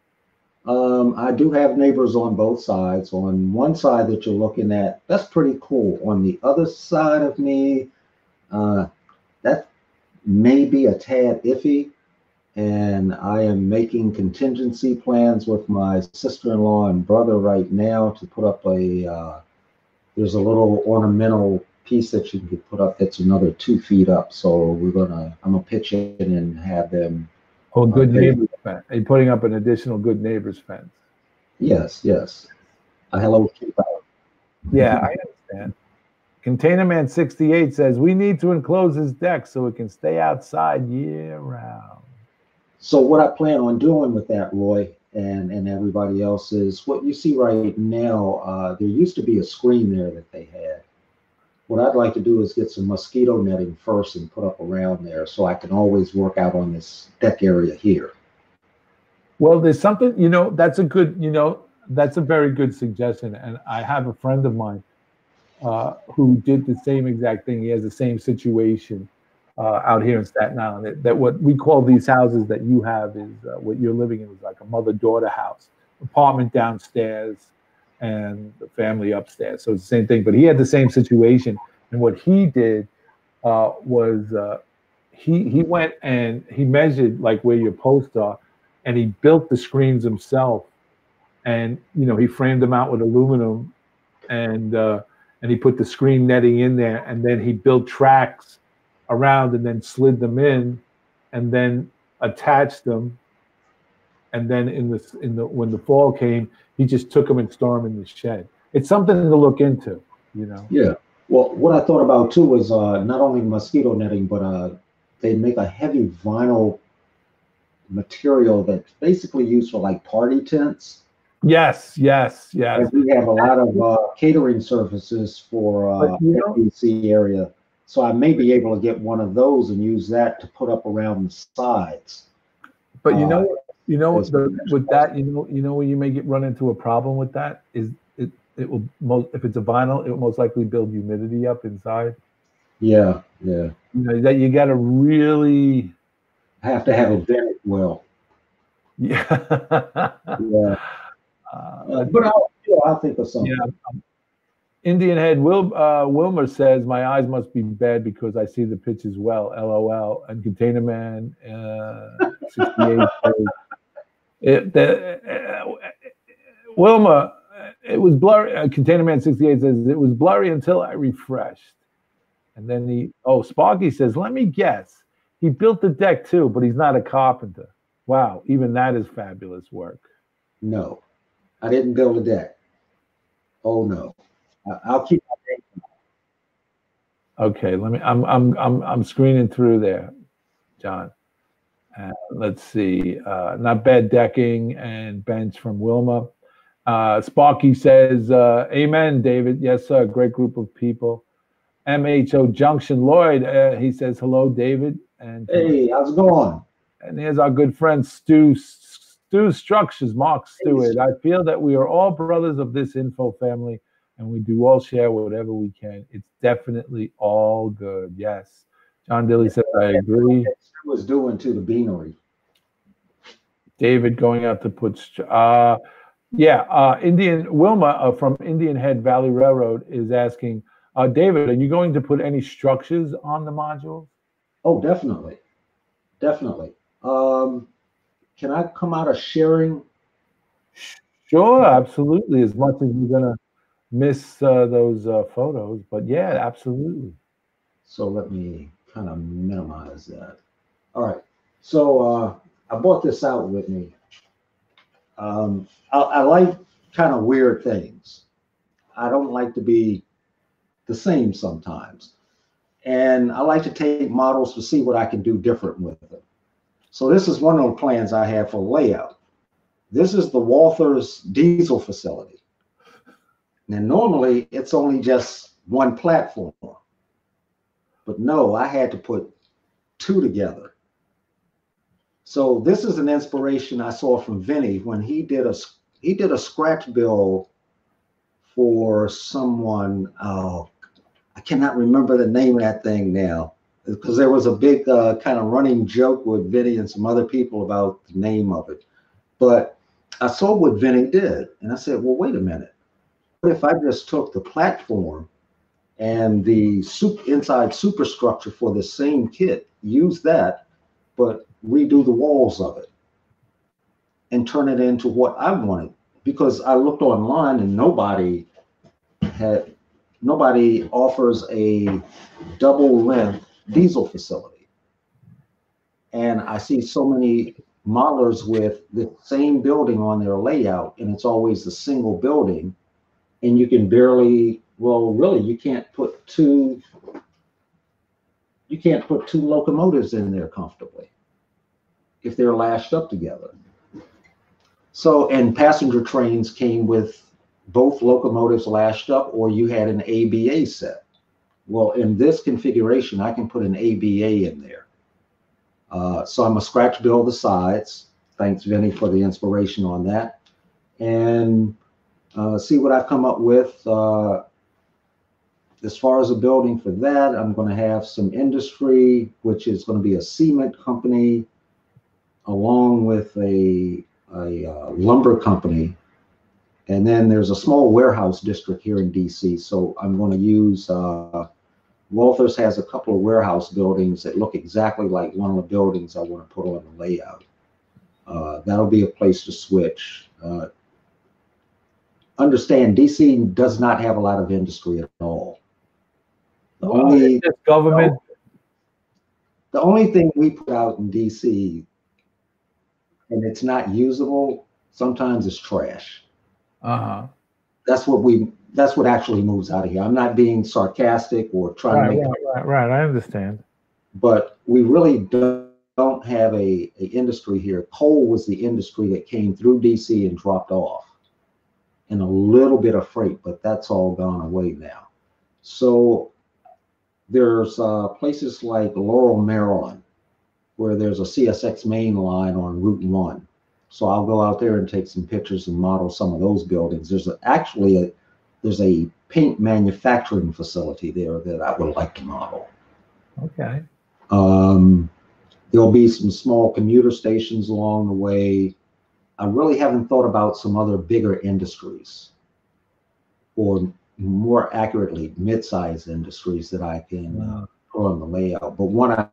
I do have neighbors on both sides. On one side that you're looking at, that's pretty cool. On the other side of me, that may be a tad iffy. And I am making contingency plans with my sister-in-law and brother right now to put up there's a little ornamental piece that you can put up that's another 2 feet up. So I'm gonna pitch in and have them. Oh, good neighbors fence. Are you putting up an additional good neighbors fence? Yes. A hello keep out. Yeah, I understand. Container Man 68 says we need to enclose his deck so it can stay outside year round. So what I plan on doing with that, Roy, and everybody else, is what you see right now. There used to be a screen there that they had. What I'd like to do is get some mosquito netting first and put up around there so I can always work out on this deck area here. Well, there's something, that's a very good suggestion. And I have a friend of mine who did the same exact thing. He has the same situation out here in Staten Island. That what we call these houses that you have is what you're living in is like a mother-daughter house, apartment downstairs and the family upstairs. So it's the same thing. But he had the same situation. And what he did was he went and he measured like where your posts are, and he built the screens himself. And he framed them out with aluminum, and he put the screen netting in there, and then he built tracks around and then slid them in and then attached them. And then when the fall came, he just took them and stored them in the shed. It's something to look into, Yeah. Well, what I thought about too was not only mosquito netting, but they make a heavy vinyl material that's basically used for like party tents. Yes. We have a lot of catering services for NBC area. So I may be able to get one of those and use that to put up around the sides. But with that, where you may run into a problem with that is it will if it's a vinyl, it will most likely build humidity up inside. Yeah. That you got to really have to have it vented well. Yeah. Yeah. But I'll think of something. Yeah. Indian Head Wilmer says my eyes must be bad because I see the pitches well. LOL. And Container Man 68 says Wilmer, it was blurry. Container Man 68 says it was blurry until I refreshed. And then Sparky says, let me guess. He built the deck too, but he's not a carpenter. Wow, even that is fabulous work. No, I didn't build a deck. Oh no. I'll keep my name. Okay, I'm screening through there. John. Let's see. Not bad decking and bench from Wilma. Sparky says, amen, David. Yes, sir. Great group of people. MHO Junction Lloyd, he says, hello, David. And hey, how's it going? And here's our good friend Stu Structures, Mark Stewart. I feel that we are all brothers of this info family, and we do all share whatever we can. It's definitely all good. Yes. John Dilly says, I agree. Stu was doing to the beanery. David going out to put, Indian Wilma from Indian Head Valley Railroad is asking, David, are you going to put any structures on the modules? Oh, definitely. Definitely. Can I come out of sharing? Sure, absolutely. As much as you're going to miss those photos, but yeah, absolutely. So let me kind of minimize that. All right. So I brought this out with me. I like kind of weird things. I don't like to be the same sometimes. And I like to take models to see what I can do different with them. So this is one of the plans I have for layout. This is the Walther's diesel facility. And normally it's only just one platform. But no, I had to put two together. So this is an inspiration I saw from Vinny when he did a scratch build for someone. I cannot remember the name of that thing now, because there was a big kind of running joke with Vinny and some other people about the name of it. But I saw what Vinny did, and I said, well, wait a minute. What if I just took the platform and the inside superstructure for the same kit, use that, but redo the walls of it and turn it into what I wanted? Because I looked online and nobody offers a double length diesel facility. And I see so many modelers with the same building on their layout, and it's always a single building, and you can barely, well, really, you can't put two locomotives in there comfortably if they're lashed up together. So, and passenger trains came with both locomotives lashed up, or you had an ABA set. Well, in this configuration, I can put an ABA in there. So I'm a scratch build the sides. Thanks, Vinny, for the inspiration on that. And see what I've come up with. As far as a building for that, I'm going to have some industry, which is going to be a cement company, along with a lumber company. And then there's a small warehouse district here in DC. So I'm going to use, Walther's has a couple of warehouse buildings that look exactly like one of the buildings I want to put on the layout. That'll be a place to switch. Understand, DC does not have a lot of industry at all. The only thing we put out in DC, and it's not usable, sometimes it's trash. That's what actually moves out of here. I'm not being sarcastic or trying to make right. I understand. But we really don't have a industry here. Coal was the industry that came through DC and dropped off, and a little bit of freight, but that's all gone away now. So there's places like Laurel, Maryland, where there's a CSX main line on Route 1. So I'll go out there and take some pictures and model some of those buildings. There's a paint manufacturing facility there that I would like to model. Okay. There'll be some small commuter stations along the way. I really haven't thought about some other bigger industries, or more accurately, mid-sized industries that I can put on the layout. But one I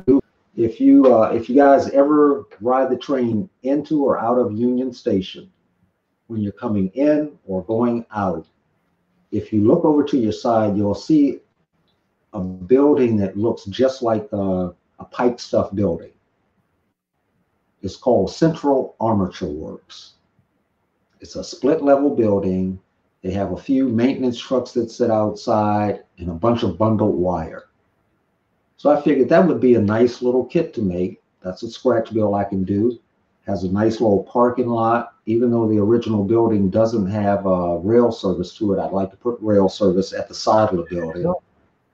do, if you guys ever ride the train into or out of Union Station, when you're coming in or going out, if you look over to your side, you'll see a building that looks just like a pipe stuff building. It's called Central Armature Works. It's a split level building. They have a few maintenance trucks that sit outside and a bunch of bundled wire. So I figured that would be a nice little kit to make. That's a scratch build I can do. Has a nice little parking lot. Even though the original building doesn't have rail service to it, I'd like to put rail service at the side of the building.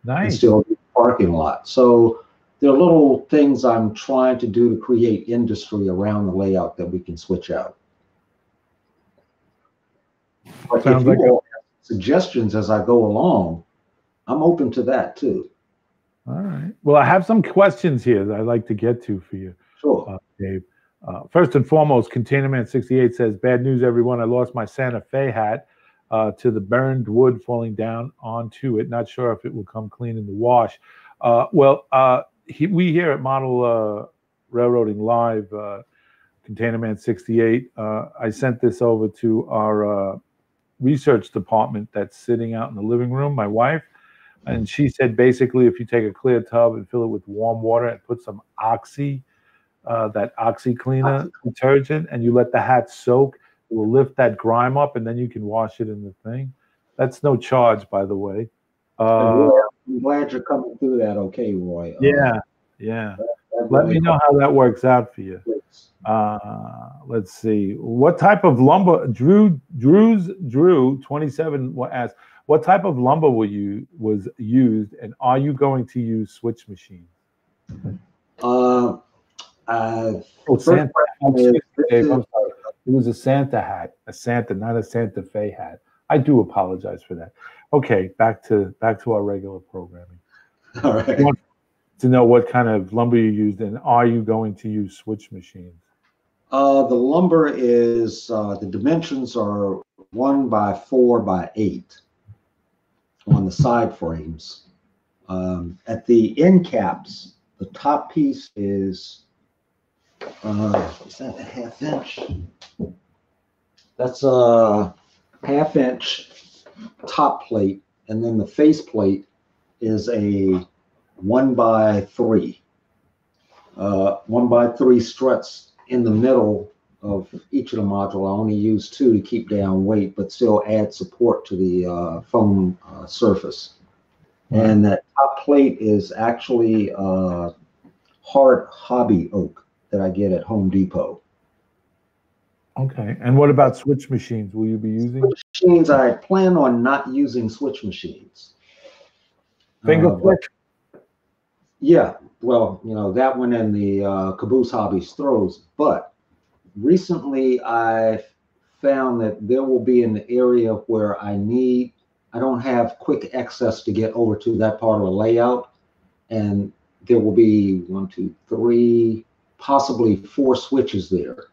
Nice. And still be a parking lot. So there are little things I'm trying to do to create industry around the layout that we can switch out. But if you all have suggestions as I go along, I'm open to that too. All right. Well, I have some questions here that I'd like to get to for you, Sure. Dave. First and foremost, Containerman68 says, bad news, everyone. I lost my Santa Fe hat to the burned wood falling down onto it. Not sure if it will come clean in the wash. We here at Model Railroading Live, Containerman68, I sent this over to our research department that's sitting out in the living room, my wife, and she said basically if you take a clear tub and fill it with warm water and put some Oxy, that Oxy cleaner detergent, and you let the hat soak, it will lift that grime up, and then you can wash it in the thing. That's no charge, by the way. I'm glad you're coming through that okay, Roy. Yeah. Let me know how that works out for you. Let's see. What type of lumber? Drew 27 asked, what type of lumber was used, and are you going to use switch machines? Santa. I'm sorry. It was a Santa hat, not a Santa Fe hat. I do apologize for that. Okay, back to our regular programming. All right. I want to know what kind of lumber you used, and are you going to use switch machines? The lumber is the dimensions are 1 by 4 by 8 on the side frames. At the end caps, the top piece is that a 1/2 inch? That's a 1/2 inch top plate, and then the face plate is a 1 by 3. 1 by 3 struts in the middle of each of the module. I only use 2 to keep down weight, but still add support to the foam surface. Right. And that top plate is actually hard hobby oak that I get at Home Depot. Okay. And what about switch machines? Will you be using switch machines? I plan on not using switch machines. Finger flick? Yeah. Well, you know, that one and the Caboose Hobbies throws. But recently I found that there will be an area where I don't have quick access to get over to that part of the layout. And there will be 1, 2, 3, possibly 4 switches there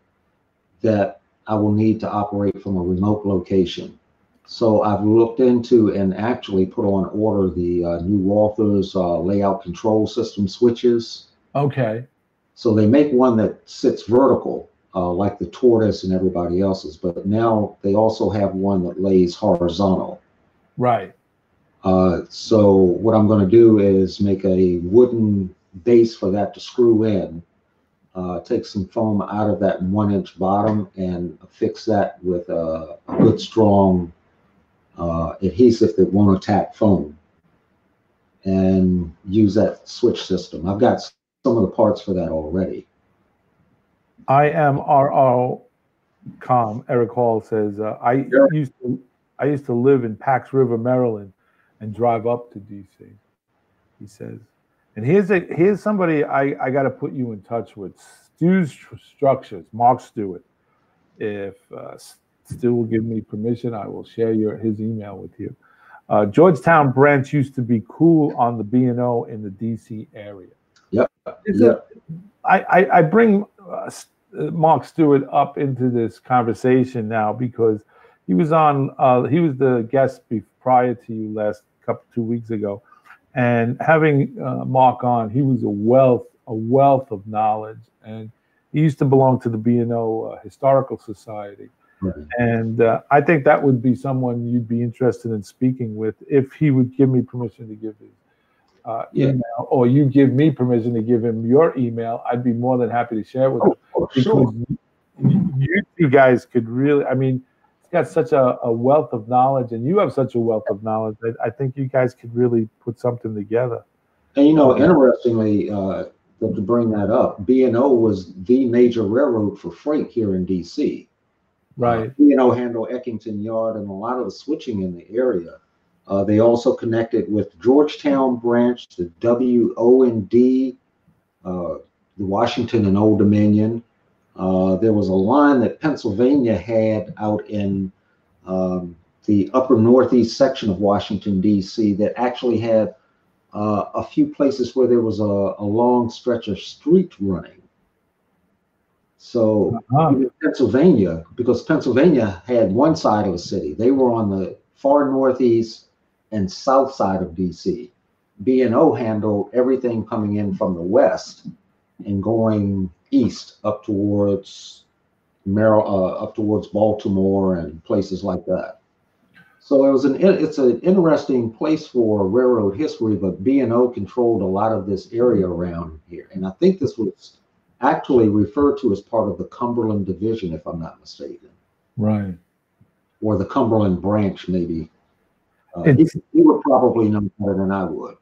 that I will need to operate from a remote location. So I've looked into and actually put on order the new Walther's layout control system switches. Okay. So they make one that sits vertical, like the Tortoise and everybody else's, but now they also have one that lays horizontal. Right. So what I'm going to do is make a wooden base for that to screw in, take some foam out of that 1-inch bottom and affix that with a good strong adhesive that won't attack foam, and use that switch system. I've got some of the parts for that already. IMRO.com, Eric Hall says, I used to live in Pax River, Maryland, and drive up to DC. He says, and here's somebody I got to put you in touch with, Stu's Structures, Mark Stewart. If Stu will give me permission, I will share his email with you. Georgetown branch used to be cool on the B&O in the DC area. Yep. I bring Mark Stewart up into this conversation now because he was he was the guest prior to you 2 weeks ago, and having Mark on, he was a wealth of knowledge, and he used to belong to the B&O Historical Society. Right. And I think that would be someone you'd be interested in speaking with if he would give me permission to give his email, or you give me permission to give him your email. I'd be more than happy to share it with him. Because sure. You two guys could really, I mean, he's got such a wealth of knowledge, and you have such a wealth of knowledge that I think you guys could really put something together. And interestingly, to bring that up, B&O was the major railroad for freight here in DC. Right. B&O handled Eckington Yard and a lot of the switching in the area. They also connected with Georgetown branch, the WO&D, the Washington and Old Dominion. There was a line that Pennsylvania had out in the upper northeast section of Washington, D.C. that actually had a few places where there was a long stretch of street running. So Pennsylvania, because Pennsylvania had one side of the city, they were on the far northeast and south side of DC. B&O handled everything coming in from the west and going east up towards Baltimore and places like that. So it's an interesting place for railroad history, but B&O controlled a lot of this area around here. And I think this was actually referred to as part of the Cumberland Division, if I'm not mistaken. Right. Or the Cumberland branch, maybe. He would probably know better than I would.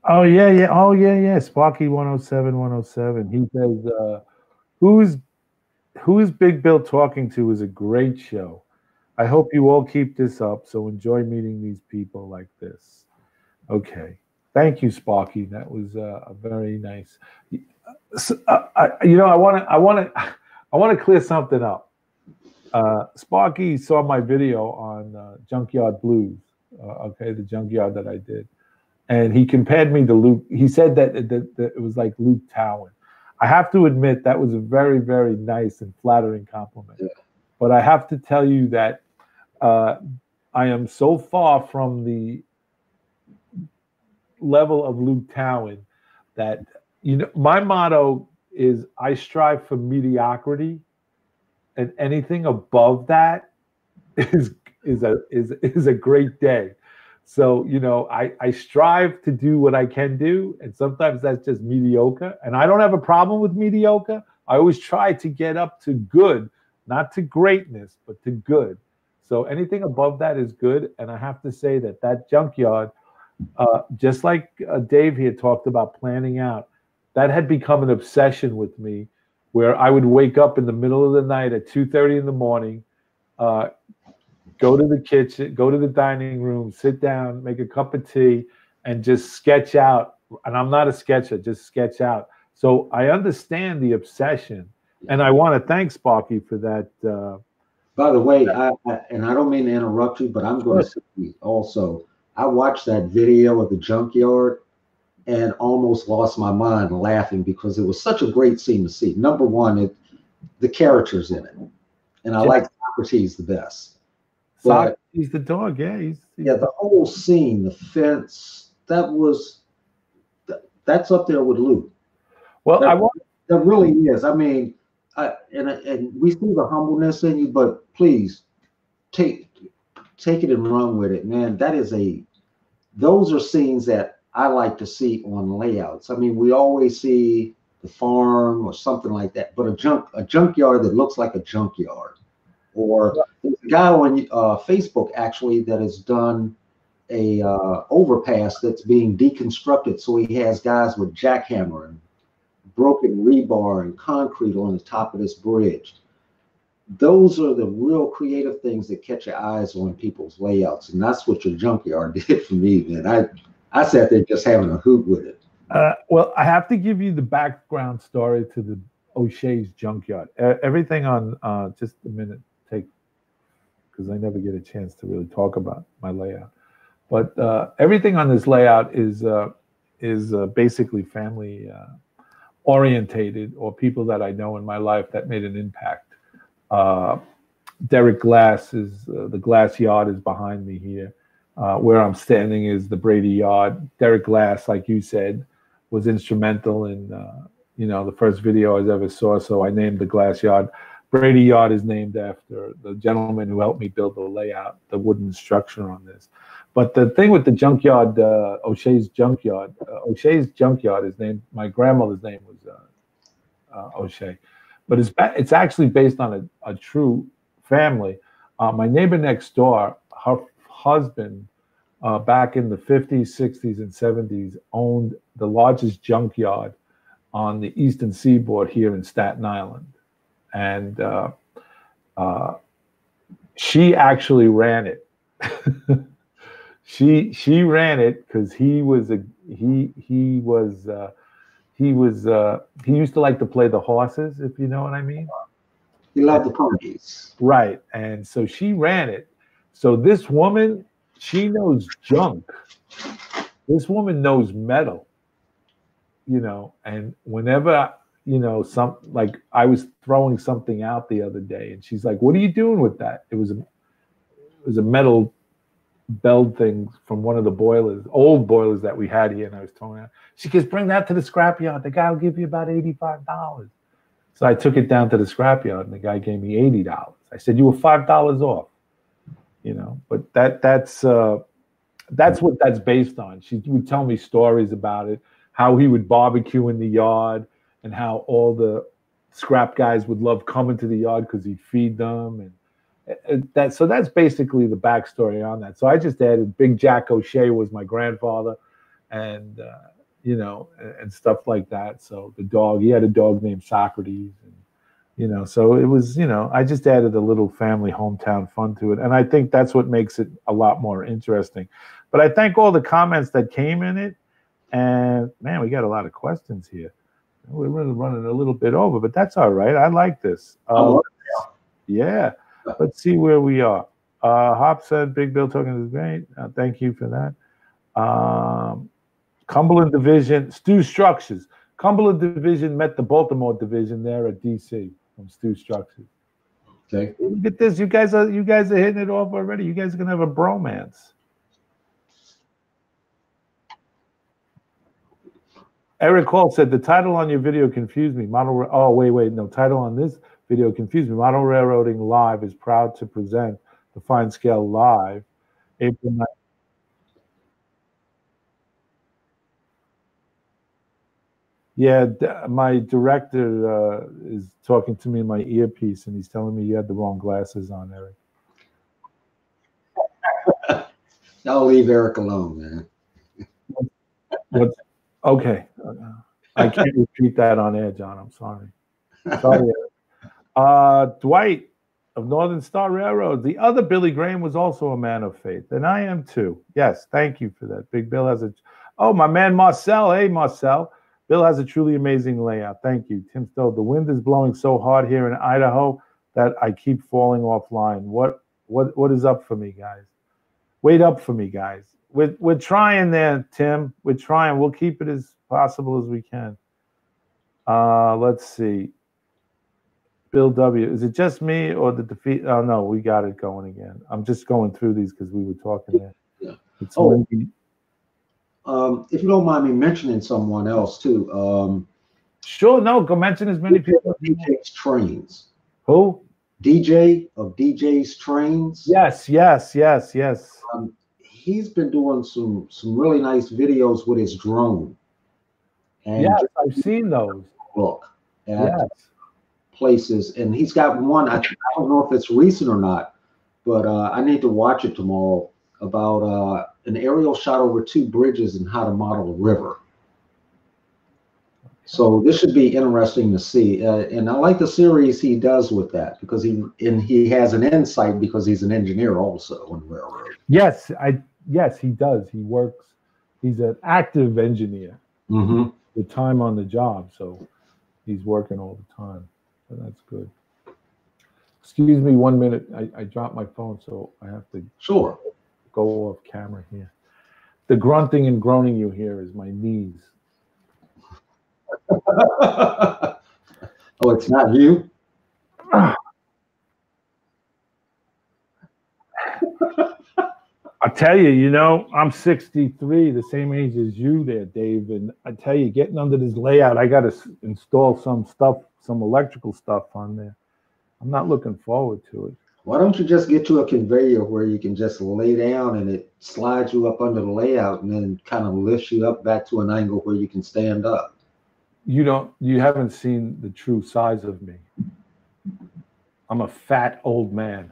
Oh yeah. Sparky 107. He says, who's Big Bill talking to is a great show. I hope you all keep this up. So enjoy meeting these people like this. Okay. Thank you, Sparky. That was a very nice. I want to clear something up. Sparky saw my video on Junkyard Blues. The Junkyard that I did. And he compared me to Luke. He said that it was like Luke Towan. I have to admit that was a very, very nice and flattering compliment. Yeah. But I have to tell you that I am so far from the level of Luke Towan that my motto is I strive for mediocrity, and anything above that is a great day. So, I strive to do what I can do, and sometimes that's just mediocre. And I don't have a problem with mediocre. I always try to get up to good, not to greatness, but to good. So anything above that is good. And I have to say that Junkyard, just like Dave here talked about planning out, that had become an obsession with me, where I would wake up in the middle of the night at 2:30 in the morning, go to the kitchen, go to the dining room, sit down, make a cup of tea, and just sketch out. And I'm not a sketcher, just sketch out. So I understand the obsession, and I want to thank Sparky for that. By the way, I don't mean to interrupt you, but I'm going to say also, I watched that video of the Junkyard and almost lost my mind laughing because it was such a great scene to see. Number one, the characters in it, and I like Socrates the best. But he's the dog, yeah. The whole scene, the fence, that's up there with Luke. Well, that really is. I mean, and we see the humbleness in you, but please take it and run with it, man. Those are scenes that I like to see on layouts. I mean, we always see the farm or something like that, but a junkyard that looks like a junkyard. Or there's a guy on Facebook actually that has done a overpass that's being deconstructed. So he has guys with jackhammer and broken rebar and concrete on the top of this bridge. Those are the real creative things that catch your eyes on people's layouts, and that's what your Junkyard did for me, man. I sat there just having a hoot with it. Well, I have to give you the background story to the O'Shea's Junkyard. Everything on just a minute. Because I never get a chance to really talk about my layout. But everything on this layout is basically family orientated, or people that I know in my life that made an impact. Derek Glass is the Glass Yard is behind me here. Where I'm standing is the Brady Yard. Derek Glass, like you said, was instrumental in the first video I ever saw. So I named the Glass Yard. Brady Yard is named after the gentleman who helped me build the layout, the wooden structure on this. But the thing with the Junkyard, O'Shea's Junkyard is named, my grandmother's name was O'Shea. But it's actually based on a true family. My neighbor next door, her husband, back in the 50s, 60s, and 70s, owned the largest junkyard on the eastern seaboard here in Staten Island. And she actually ran it. She ran it because he used to like to play the horses, if you know what I mean. He loved the ponies. Right. And so she ran it. So this woman, she knows junk. This woman knows metal, you know, and whenever, you know, I was throwing something out the other day and she's like, what are you doing with that? It was a metal belt thing from one of the boilers, old boilers that we had here, and I was throwing out. She goes, bring that to the scrapyard. The guy will give you about $85. So I took it down to the scrapyard, and the guy gave me $80. I said, you were $5 off, you know. But that's what that's based on. She would tell me stories about it, how he would barbecue in the yard, and how all the scrap guys would love coming to the yard because he'd feed them, and so that's basically the backstory on that. So I just added Big Jack O'Shea was my grandfather, and you know, and stuff like that. So the dog, he had a dog named Socrates, and you know, so it was, you know, I just added a little family hometown fun to it, and I think that's what makes it a lot more interesting. But I thank all the comments that came in it, and man, we got a lot of questions here. We're really running a little bit over, but that's all right. I like this. Yeah. Let's see where we are. Hop said, Big Bill talking is great. Thank you for that. Cumberland Division, Stu Structures. Cumberland Division met the Baltimore Division there at DC from Stu Structures. Okay. Look at this. You guys are hitting it off already. You guys are gonna have a bromance. Eric Hall said the title on your video confused me. Title on this video confused me. Model Railroading Live is proud to present the Fine Scale Live, April 9th. Yeah, my director is talking to me in my earpiece, and he's telling me you had the wrong glasses on, Eric. I'll leave Eric alone, man. Okay. I can't repeat that on air, John. I'm sorry. Sorry, Eric. Dwight of Northern Star Railroad. The other Billy Graham was also a man of faith, and I am too. Yes, thank you for that. Big Bill has my man Marcel. Hey, Marcel. Bill has a truly amazing layout. Thank you. Tim Stowe. The wind is blowing so hard here in Idaho that I keep falling offline. What is up for me, guys? Wait up for me, guys. We're trying there, Tim. We're trying. We'll keep it as possible as we can. Let's see. Bill W. Is it just me or the defeat? Oh, no, we got it going again. I'm just going through these because we were talking there. Yeah. It's if you don't mind me mentioning someone else too. Sure, no, go mention as many people. DJ's Trains. Who? DJ of DJ's Trains. Yes. He's been doing some really nice videos with his drone. And yes, I've seen those. Look at places, and he's got one. I don't know if it's recent or not, but I need to watch it tomorrow about an aerial shot over 2 bridges and how to model a river. So this should be interesting to see, and I like the series he does with that because he has an insight because he's an engineer also on railroad. Yes, he does. He works. He's an active engineer. Mm-hmm. The time on the job, so he's working all the time. So that's good. Excuse me 1 minute. I dropped my phone, so I have to go off camera here. The grunting and groaning you hear is my knees. Oh, it's not you? I tell you, you know, I'm 63, the same age as you there, Dave. And I tell you, getting under this layout, I got to install some stuff, some electrical stuff on there. I'm not looking forward to it. Why don't you just get to a conveyor where you can just lay down and it slides you up under the layout and then kind of lifts you up back to an angle where you can stand up? You haven't seen the true size of me. I'm a fat old man.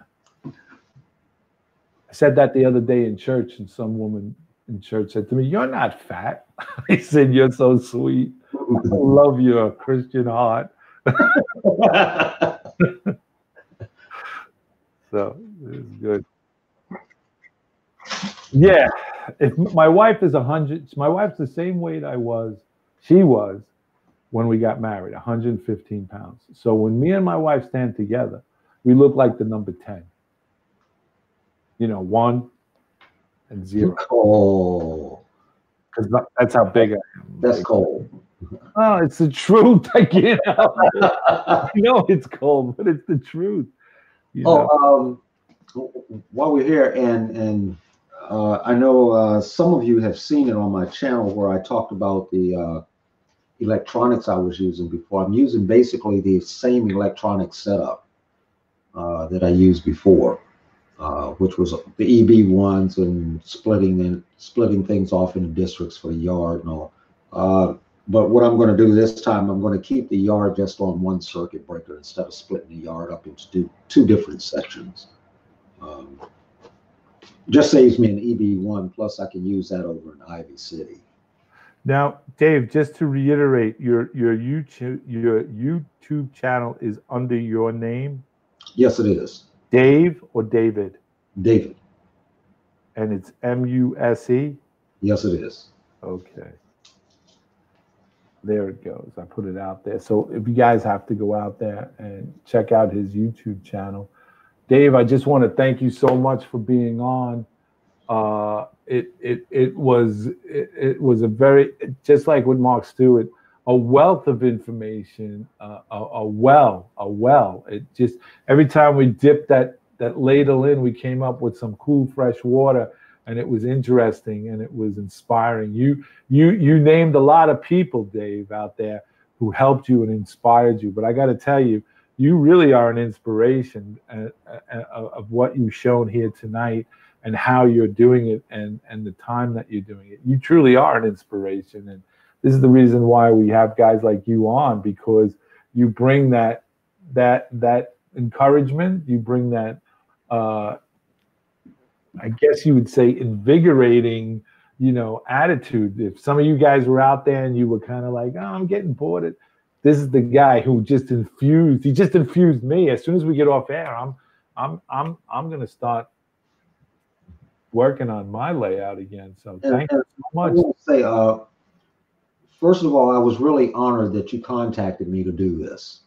I said that the other day in church, and some woman in church said to me, "You're not fat." I said, "You're so sweet. I love your Christian heart." So it's good. Yeah, if my wife is 100, my wife's the same weight she was when we got married, 115 pounds. So when me and my wife stand together, we look like the number 10. 1 and 0. Oh, Because that's how big I am. that's cold. Oh, it's the truth. I can't help it. I know it's cold, but it's the truth. While we're here, and I know some of you have seen it on my channel where I talked about the electronics I was using before. I'm using basically the same electronic setup that I used before, which was the EB ones and splitting things off into districts for the yard and all. But what I'm going to do this time, I'm going to keep the yard just on one circuit breaker instead of splitting the yard up into two different sections. Just saves me an EB1, plus I can use that over in Ivy City. Now, Dave, just to reiterate, your YouTube channel is under your name? Yes, it is. Dave or David? David. And it's MUSE? Yes, it is. Okay. There it goes. I put it out there. So if you guys have to go out there and check out his YouTube channel. Dave, I just want to thank you so much for being on. It was a very, just like with Mark Stewart, a wealth of information, a well. It just, every time we dipped that ladle in, we came up with some cool fresh water, and it was interesting and it was inspiring. You named a lot of people, Dave, out there who helped you and inspired you. But I got to tell you, you really are an inspiration of what you've shown here tonight and how you're doing it and the time that you're doing it. You truly are an inspiration. And this is the reason why we have guys like you on, because you bring that encouragement, you bring that, I guess you would say, invigorating, attitude. If some of you guys were out there and you were kind of like, "Oh, I'm getting bored," this is the guy who just infused me. As soon as we get off air, I'm going to start working on my layout again. So thank you so much. I want to say, first of all, I was really honored that you contacted me to do this,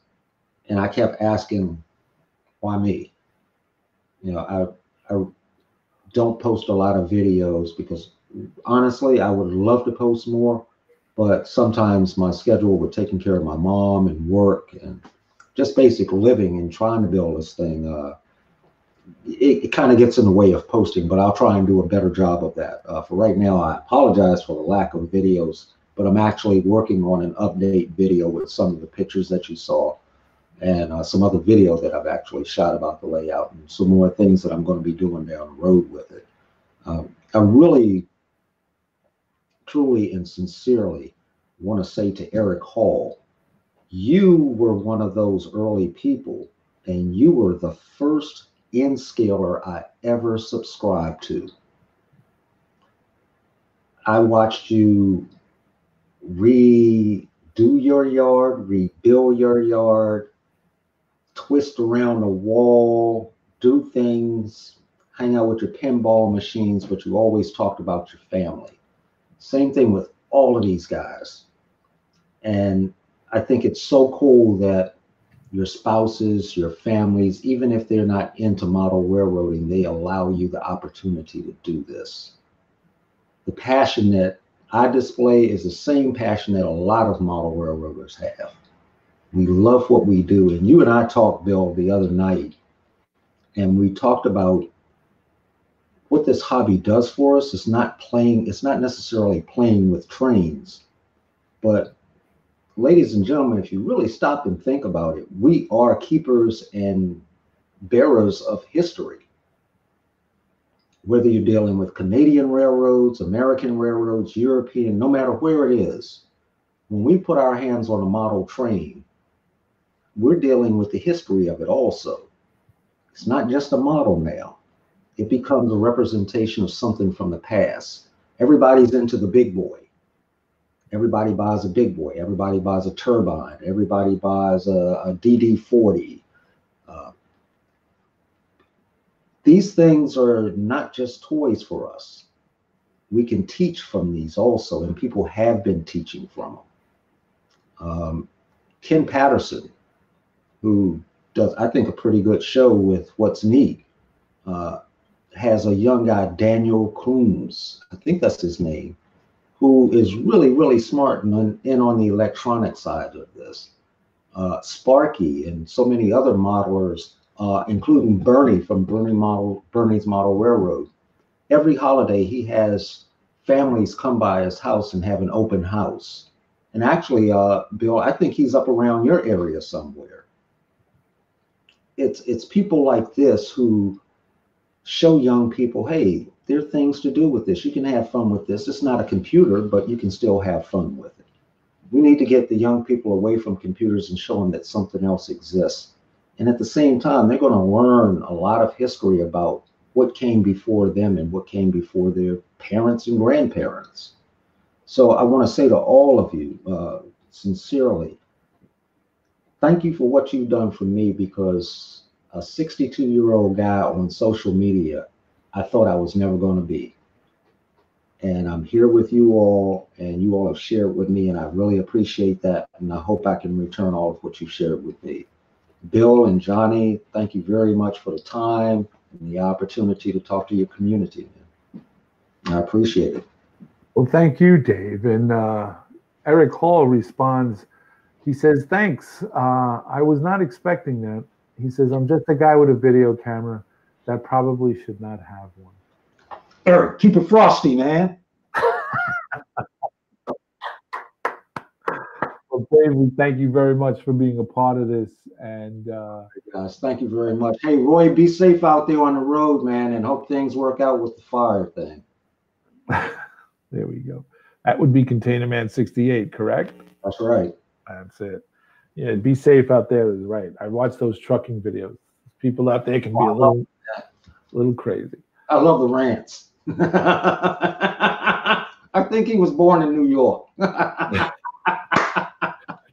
and I kept asking, why me? I don't post a lot of videos because honestly, I would love to post more, but sometimes my schedule with taking care of my mom and work and just basic living and trying to build this thing, it kind of gets in the way of posting, but I'll try and do a better job of that. For right now, I apologize for the lack of videos, but I'm actually working on an update video with some of the pictures that you saw and some other video that I've actually shot about the layout and some more things that I'm going to be doing down the road with it. I really, truly, and sincerely want to say to Eric Hall, you were one of those early people, and you were the first N-scaler I ever subscribed to. I watched you redo your yard, rebuild your yard, twist around the wall, do things, hang out with your pinball machines, but you always talked about your family. Same thing with all of these guys. And I think it's so cool that your spouses, your families, even if they're not into model railroading, they allow you the opportunity to do this. The passion that I display is the same passion that a lot of model railroaders have. We love what we do. And you and I talked, Bill, the other night, and we talked about what this hobby does for us. It's not necessarily playing with trains, but ladies and gentlemen, if you really stop and think about it, we are keepers and bearers of history. Whether you're dealing with Canadian railroads, American railroads, European, no matter where it is, when we put our hands on a model train, we're dealing with the history of it also. It's not just a model now. it becomes a representation of something from the past. Everybody's into the big boy. Everybody buys a big boy. Everybody buys a turbine. Everybody buys a DD40. These things are not just toys for us. We can teach from these also, and people have been teaching from them. Ken Patterson, who does, I think, a pretty good show with What's Neat, has a young guy, Daniel Coombs, I think that's his name, who is really, really smart and in on the electronic side of this. Sparky and so many other modelers, including Bernie from Bernie's Model Railroad. Every holiday, he has families come by his house and have an open house. And actually, Bill, I think he's up around your area somewhere. It's people like this who show young people, hey, there are things to do with this. You can have fun with this. It's not a computer, but you can still have fun with it. We need to get the young people away from computers and show them that something else exists. And at the same time, they're going to learn a lot of history about what came before them and what came before their parents and grandparents. So I want to say to all of you, sincerely, thank you for what you've done for me, because a 62-year-old guy on social media, I thought I was never going to be. And I'm here with you all, and you all have shared with me, and I really appreciate that. And I hope I can return all of what you shared with me. Bill and Johnny, thank you very much for the time and the opportunity to talk to your community. I appreciate it. Well, thank you, Dave. And Eric Hall responds, he says, thanks. I was not expecting that. He says, I'm just a guy with a video camera that probably should not have one. Eric, keep it frosty, man. Well, Dave, we thank you very much for being a part of this. And guys, thank you very much. Hey, Roy, be safe out there on the road, man, and hope things work out with the fire thing. There we go. That would be Container Man 68, correct? That's right. That's it. Yeah, be safe out there is right. I watch those trucking videos. People out there can be a little crazy. I love the rants. I think he was born in New York.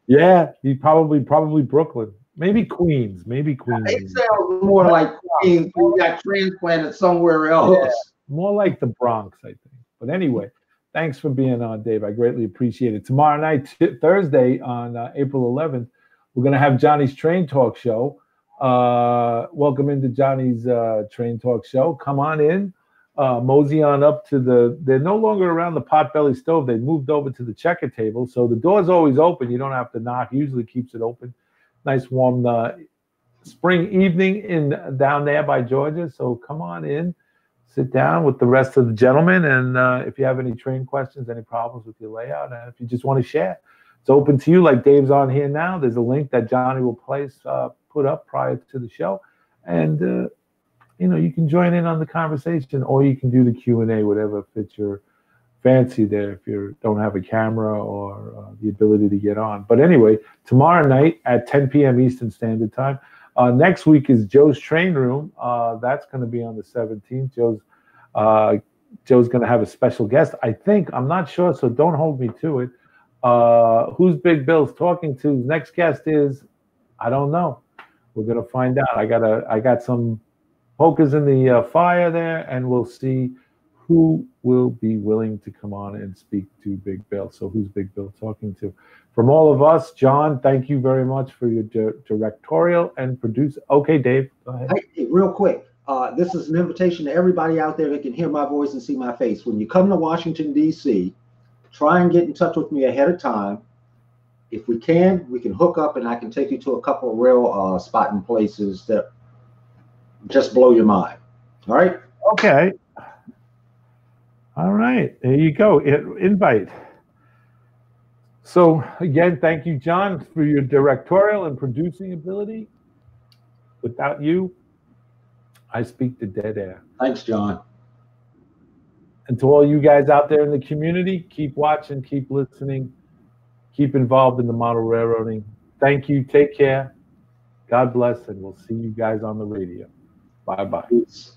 Yeah, he probably Brooklyn. Maybe Queens. Maybe Queens. It sounds more like Queens who got transplanted somewhere else. Yeah, more like the Bronx, I think. But anyway, thanks for being on, Dave. I greatly appreciate it. Tomorrow night, Thursday, on April 11th, we're going to have Johnny's Train Talk Show. Welcome into Johnny's Train Talk Show. Come on in. Mosey on up to they're no longer around the potbelly stove. They moved over to the checker table. So the door's always open. You don't have to knock. Usually keeps it open. Nice warm spring evening down there by Georgia. So come on in, sit down with the rest of the gentlemen. And if you have any train questions, any problems with your layout, and if you just want to share, it's open to you. Like Dave's on here now. There's a link that Johnny will put up prior to the show. And, you can join in on the conversation, or you can do the Q&A, whatever fits your fancy there if you don't have a camera or the ability to get on. But anyway, tomorrow night at 10 p.m. Eastern Standard Time. Next week is Joe's Train Room. That's going to be on the 17th. Joe's going to have a special guest, I think. I'm not sure, so don't hold me to it. Who's Big Bill's talking to? Next guest is, I don't know. We're going to find out. I got some pokers in the fire there, and we'll see who will be willing to come on and speak to Big Bill. So who's Big Bill talking to? From all of us, John, thank you very much for your directorial and produce. Okay, Dave, go ahead. Hey, real quick, this is an invitation to everybody out there that can hear my voice and see my face. When you come to Washington, D.C., try and get in touch with me ahead of time. If we can hook up, and I can take you to a couple of rail spotting places that just blow your mind. All right? Okay. All right. There you go. Invite. So, again, thank you, John, for your directorial and producing ability. Without you, I speak to dead air. Thanks, John. And to all you guys out there in the community, keep watching, keep listening, keep involved in the model railroading. Thank you. Take care. God bless, and we'll see you guys on the radio. Bye-bye. Peace.